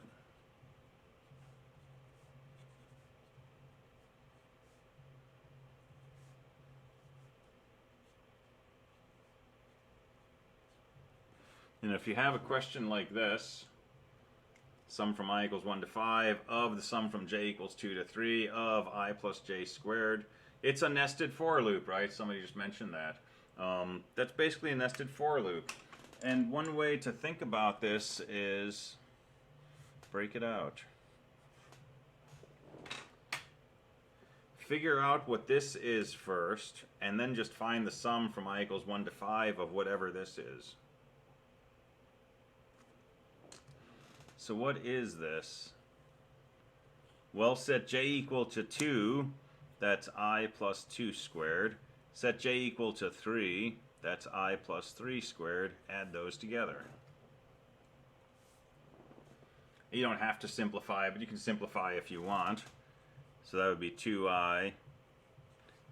if you have a question like this, sum from I equals 1 to 5 of the sum from j equals 2 to 3 of I plus j squared. It's a nested for loop, right? Somebody just mentioned that. That's basically a nested for loop. And one way to think about this is break it out. Figure out what this is first, and then just find the sum from I equals 1 to 5 of whatever this is. So what is this? Well, set j equal to 2, that's I plus 2 squared. Set j equal to 3, that's I plus 3 squared. Add those together. You don't have to simplify, but you can simplify if you want. So that would be 2i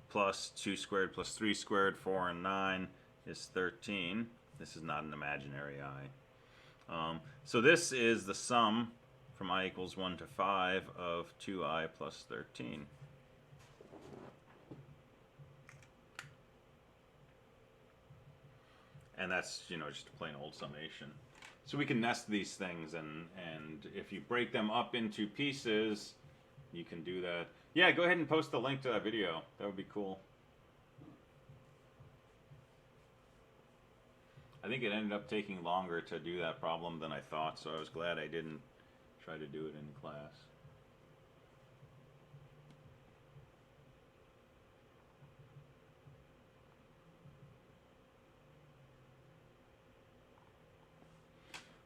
plus 2 squared plus 3 squared, 4 and 9 is 13. This is not an imaginary I. So this is the sum from I equals 1 to 5 of 2i plus 13. And that's, you know, just a plain old summation. So we can nest these things, and if you break them up into pieces, you can do that. Yeah, go ahead and post the link to that video. That would be cool. I think it ended up taking longer to do that problem than I thought, so I was glad I didn't try to do it in class.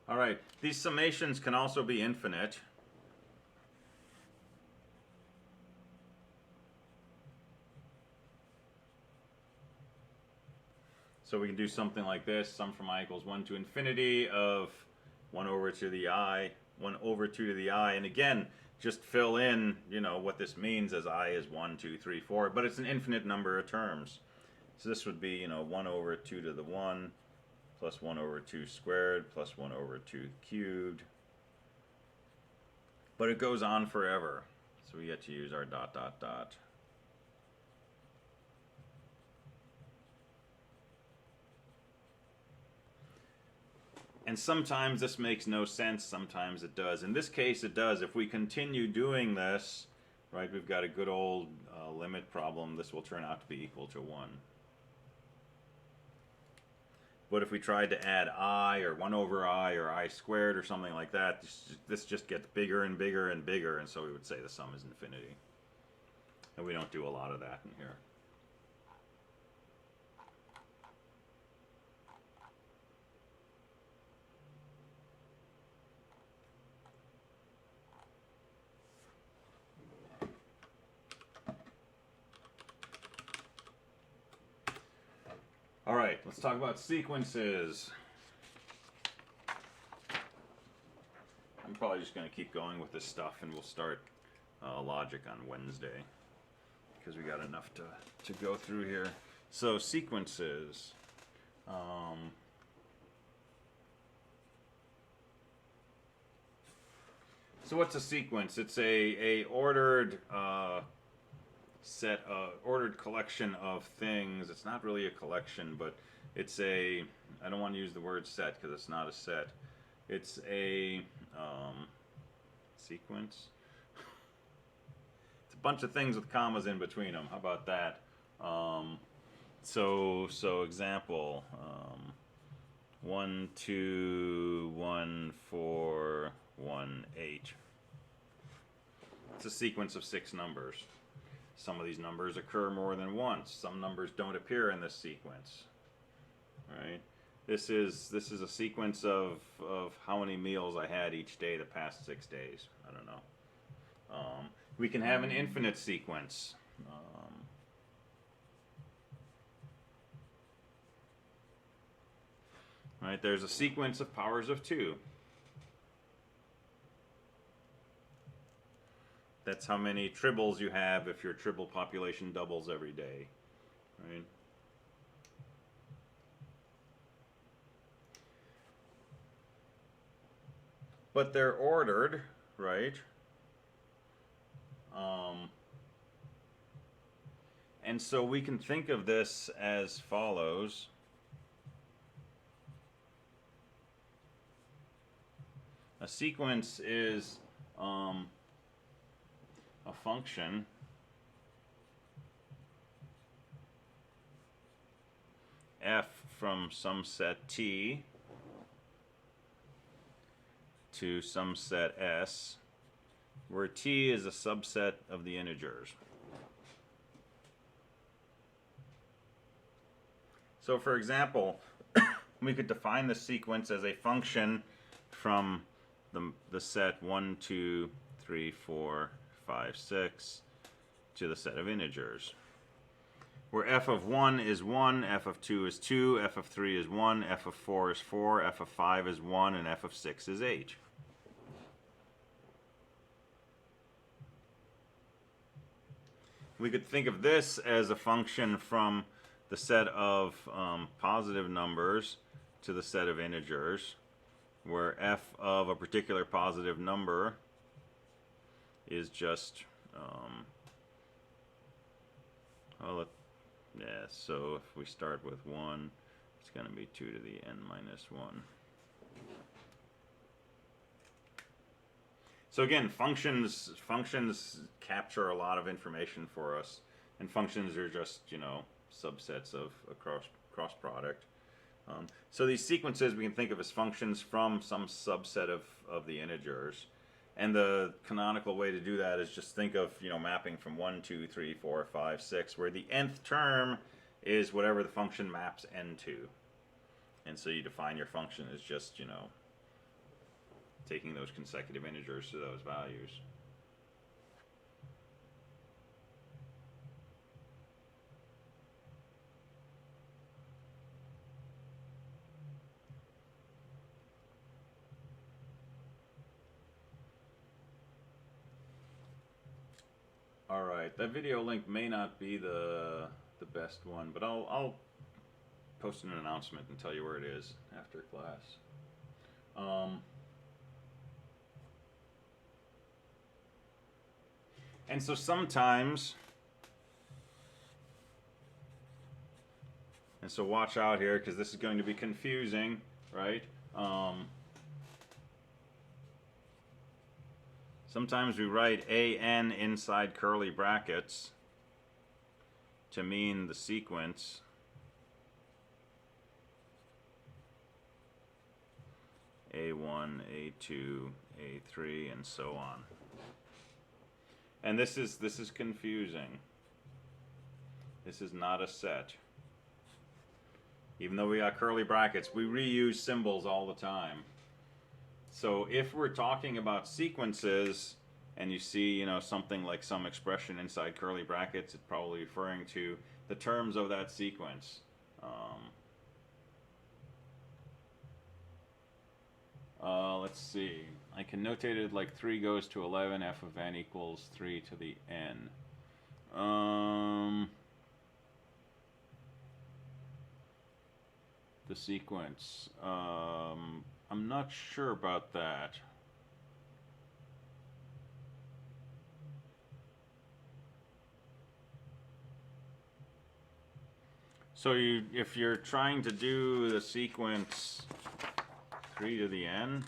All right, these summations can also be infinite. So we can do something like this, sum from I equals 1 to infinity of 1 over 2 to the I, 1 over 2 to the I, and again, just fill in, you know, what this means as I is 1, 2, 3, 4, but it's an infinite number of terms. So this would be, you know, 1 over 2 to the 1, plus 1 over 2 squared, plus 1 over 2 cubed, But it goes on forever. So we get to use our dot, dot, dot. And sometimes this makes no sense, sometimes it does. In this case, it does. If we continue doing this, right, we've got a good old limit problem. This will turn out to be equal to 1. But if we tried to add I or 1 over I or I squared or something like that, this just gets bigger and bigger and bigger, and so we would say the sum is infinity. And we don't do a lot of that in here. All right, let's talk about sequences. I'm probably just going to keep going with this stuff, and we'll start logic on Wednesday, because we got enough to go through here. So sequences. So what's a sequence? It's a ordered ordered collection of things. It's not really a collection, but it's a, I don't want to use the word set because it's not a set. It's a sequence. It's a bunch of things with commas in between them. How about that? So example, 1, 2, 1, 4, 1, 8. It's a sequence of 6 numbers. Some of these numbers occur more than once. Some numbers don't appear in this sequence. Right? This is a sequence of how many meals I had each day the past 6 days. I don't know. We can have an infinite sequence. Right? There's a sequence of powers of 2. That's how many tribbles you have if your tribble population doubles every day, right? But they're ordered, right? And so we can think of this as follows. A sequence is a function f from some set T to some set S, where T is a subset of the integers. So for example, we could define the sequence as a function from the set 1, 2, 3, 4, 5, 6 to the set of integers, where f of 1 is 1, f of 2 is 2, f of 3 is 1, f of 4 is 4, f of 5 is 1, and f of 6 is 8. We could think of this as a function from the set of positive numbers to the set of integers, where f of a particular positive number is just, so if we start with 1, it's going to be 2 to the n minus 1. So again, functions capture a lot of information for us, and functions are just, subsets of a cross product. So these sequences we can think of as functions from some subset of the integers. And the canonical way to do that is just think of, mapping from 1, 2, 3, 4, 5, 6, where the nth term is whatever the function maps n to. And so you define your function as just, taking those consecutive integers to those values. Alright, that video link may not be the best one, but I'll post an announcement and tell you where it is after class. And so sometimes, and so watch out here because this is going to be confusing, right? Sometimes we write AN inside curly brackets to mean the sequence. A1, A2, A3, and so on. And this is confusing. This is not a set. Even though we got curly brackets, we reuse symbols all the time. So if we're talking about sequences and you see, you know, something like some expression inside curly brackets, it's probably referring to the terms of that sequence. Let's see. I can notate it like 3 goes to 11, f of n equals 3 to the n. The sequence. I'm not sure about that. So if you're trying to do the sequence 3 to the n,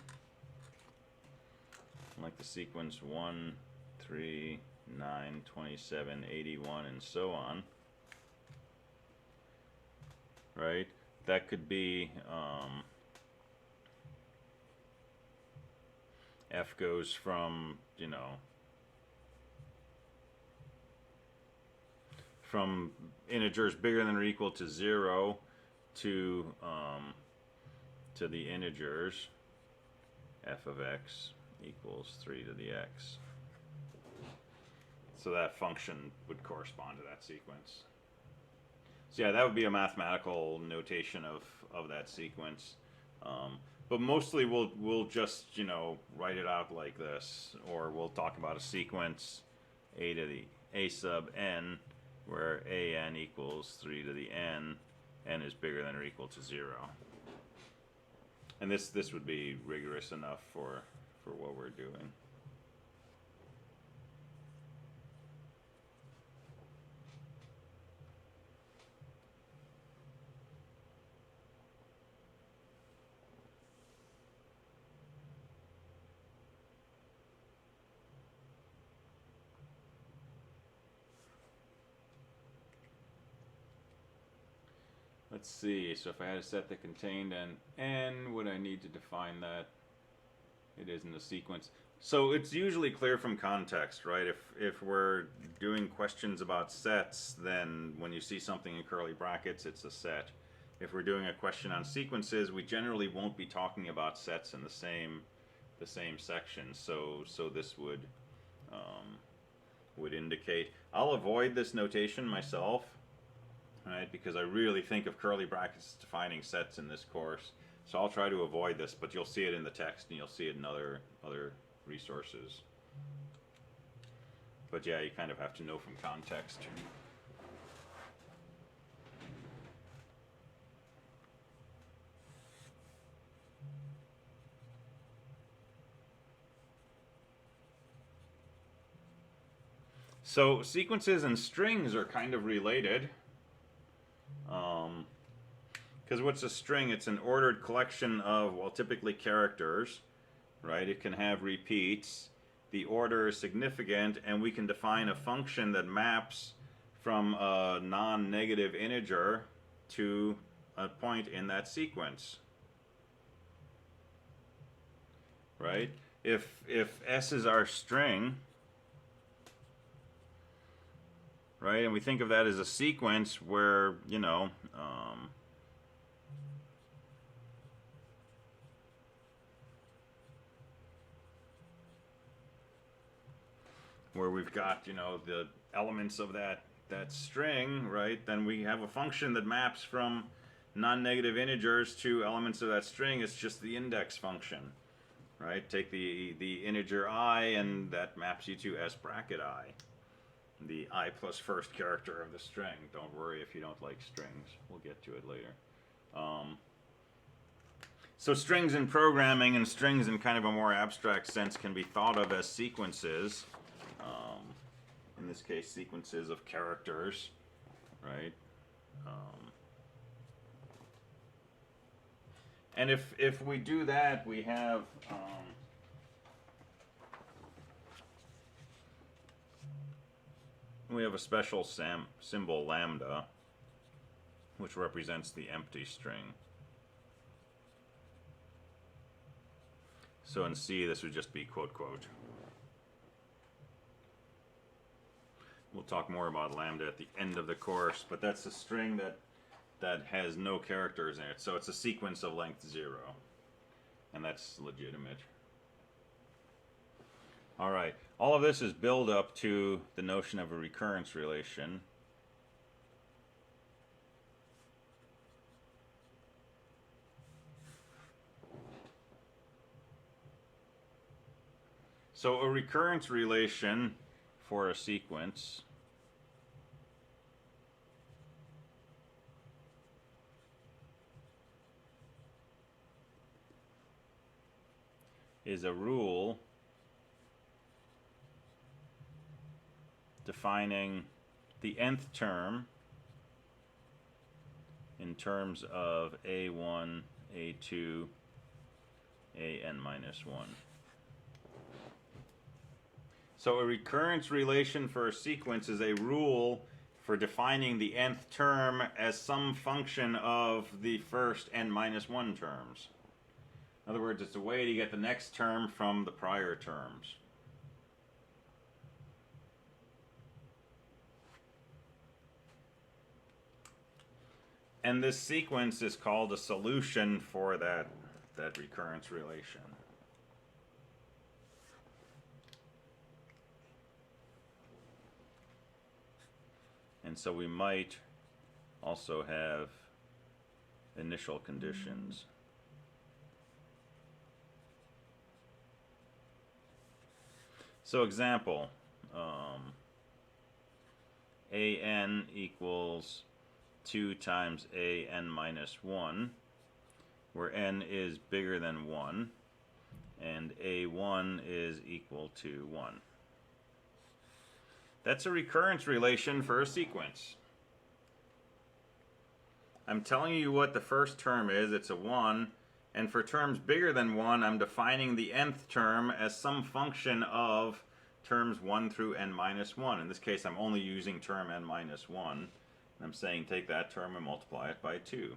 like the sequence 1, 3, 9, 27, 81, and so on, right? That could be f goes from, you know, from integers bigger than or equal to 0 to the integers f of x equals 3 to the x. So that function would correspond to that sequence. So yeah, that would be a mathematical notation of that sequence. But mostly we'll just, you know, write it out like this, or we'll talk about a sequence a to the a sub n, where an equals 3 to the n is bigger than or equal to 0. And this would be rigorous enough for what we're doing. Let's see, so if I had a set that contained an n, would I need to define that? It isn't a sequence. So it's usually clear from context, right? If we're doing questions about sets, then when you see something in curly brackets, it's a set. If we're doing a question on sequences, we generally won't be talking about sets in the same section. So this would indicate. I'll avoid this notation myself, right? Because I really think of curly brackets as defining sets in this course. So I'll try to avoid this, but you'll see it in the text and you'll see it in other resources. But yeah, you kind of have to know from context. So sequences and strings are kind of related. Because what's a string? It's an ordered collection of, well, typically characters, right? It can have repeats. The order is significant, and we can define a function that maps from a non-negative integer to a point in that sequence, right? If s is our string, right, and we think of that as a sequence where, you know, where we've got, you know, the elements of that string, right, then we have a function that maps from non-negative integers to elements of that string. It's just the index function, right? Take the integer I, and that maps you to s bracket I, the I plus first character of the string. Don't worry if you don't like strings. We'll get to it later. So strings in programming and strings in kind of a more abstract sense can be thought of as sequences. in this case, sequences of characters, right? And if we do that, we have a special symbol lambda, which represents the empty string. So in C, this would just be quote quote. We'll talk more about lambda at the end of the course, but that's a string that has no characters in it. So it's a sequence of length 0. And that's legitimate. All right. All of this is build up to the notion of a recurrence relation. So a recurrence relation for a sequence is a rule defining the nth term in terms of a1, a2, an minus 1. So a recurrence relation for a sequence is a rule for defining the nth term as some function of the first n minus 1 terms. In other words, it's a way to get the next term from the prior terms. And this sequence is called a solution for that recurrence relation. And so we might also have initial conditions. So example, an equals 2 times an minus 1, where n is bigger than 1, and a1 is equal to 1. That's a recurrence relation for a sequence. I'm telling you what the first term is, it's a 1, and for terms bigger than 1, I'm defining the nth term as some function of terms 1 through n minus 1. In this case, I'm only using term n minus 1. And I'm saying take that term and multiply it by 2.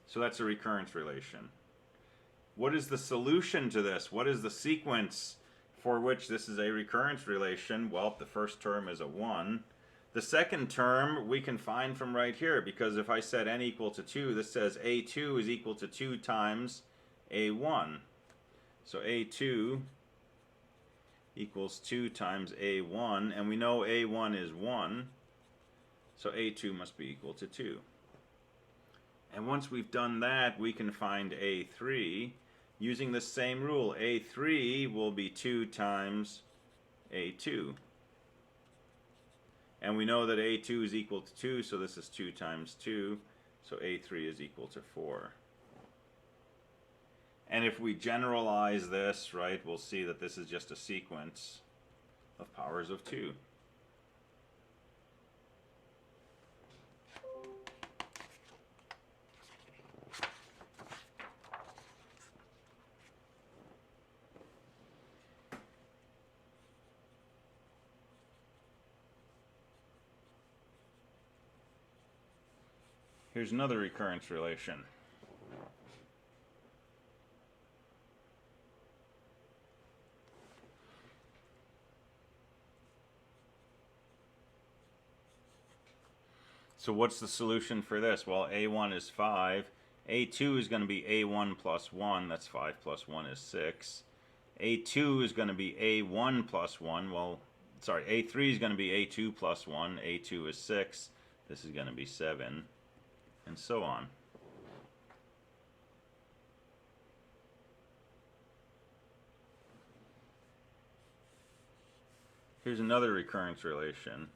So that's a recurrence relation. What is the solution to this? What is the sequence for which this is a recurrence relation? Well, the first term is a 1. The second term we can find from right here, because if I set n equal to 2, this says a2 is equal to 2 times a1. So a2 equals 2 times a1, and we know a1 is 1, so a2 must be equal to 2. And once we've done that, we can find a3 using the same rule. a3 will be 2 times a2. And we know that a2 is equal to 2, so this is 2 times 2, so a3 is equal to 4. And if we generalize this, right, we'll see that this is just a sequence of powers of 2. Here's another recurrence relation. So what's the solution for this? Well, a1 is 5. a2 is going to be a1 plus 1. That's 5 plus 1 is 6. a2 is going to be a1 plus 1. Well, sorry, a3 is going to be a2 plus 1. a2 is 6. This is going to be 7. And so on. Here's another recurrence relation.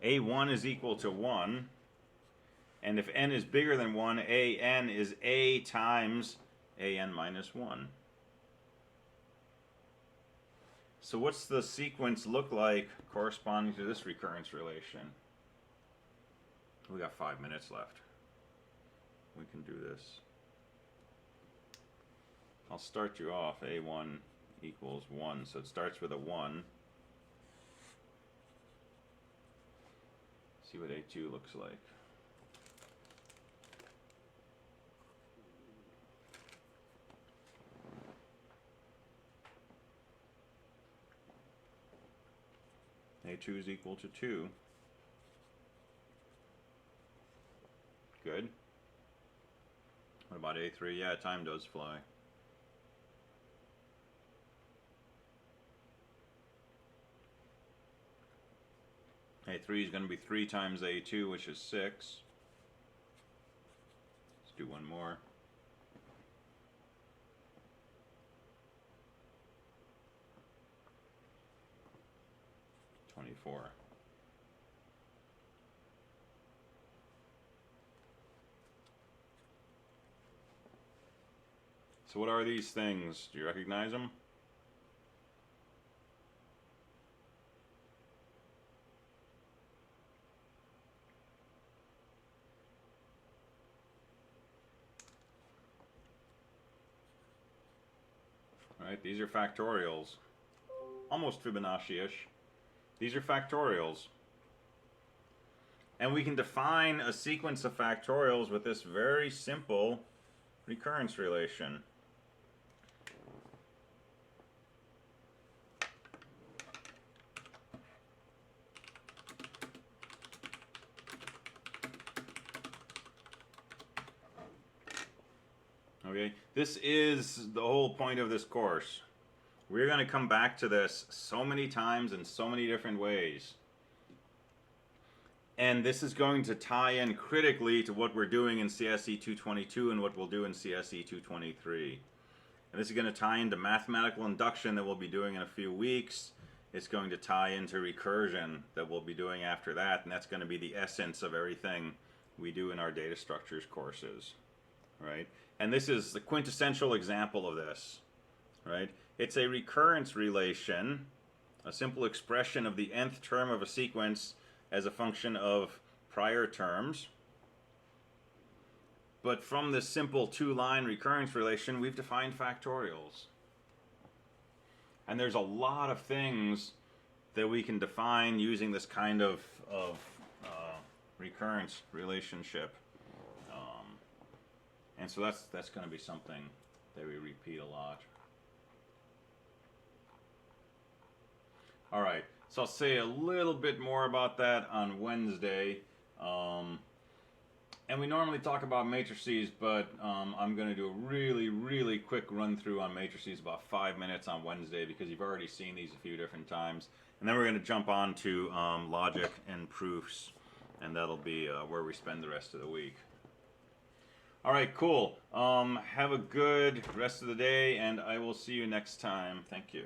A1 is equal to 1. And if n is bigger than 1, an is a times an minus 1. So what's the sequence look like corresponding to this recurrence relation? We got 5 minutes left. We can do this. I'll start you off. A1 equals 1. So it starts with a 1. See what A2 looks like. A2 is equal to 2. Good. What about A3? Yeah, time does fly. A3 is going to be 3 times A2, which is 6. Let's do one more. So what are these things? Do you recognize them? All right, these are factorials. Almost Fibonacci-ish. These are factorials. And we can define a sequence of factorials with this very simple recurrence relation. Okay, this is the whole point of this course. We're going to come back to this so many times in so many different ways. And this is going to tie in critically to what we're doing in CSE222 and what we'll do in CSE223. And this is going to tie into mathematical induction that we'll be doing in a few weeks. It's going to tie into recursion that we'll be doing after that. And that's going to be the essence of everything we do in our data structures courses. Right? And this is the quintessential example of this. Right? It's a recurrence relation, a simple expression of the nth term of a sequence as a function of prior terms. But from this simple two-line recurrence relation, we've defined factorials. And there's a lot of things that we can define using this kind of recurrence relationship. And so that's going to be something that we repeat a lot. All right, so I'll say a little bit more about that on Wednesday. And we normally talk about matrices, but I'm going to do a really quick run through on matrices, about 5 minutes on Wednesday, because you've already seen these a few different times. And then we're going to jump on to logic and proofs, and that'll be where we spend the rest of the week. All right, cool. Have a good rest of the day, and I will see you next time. Thank you.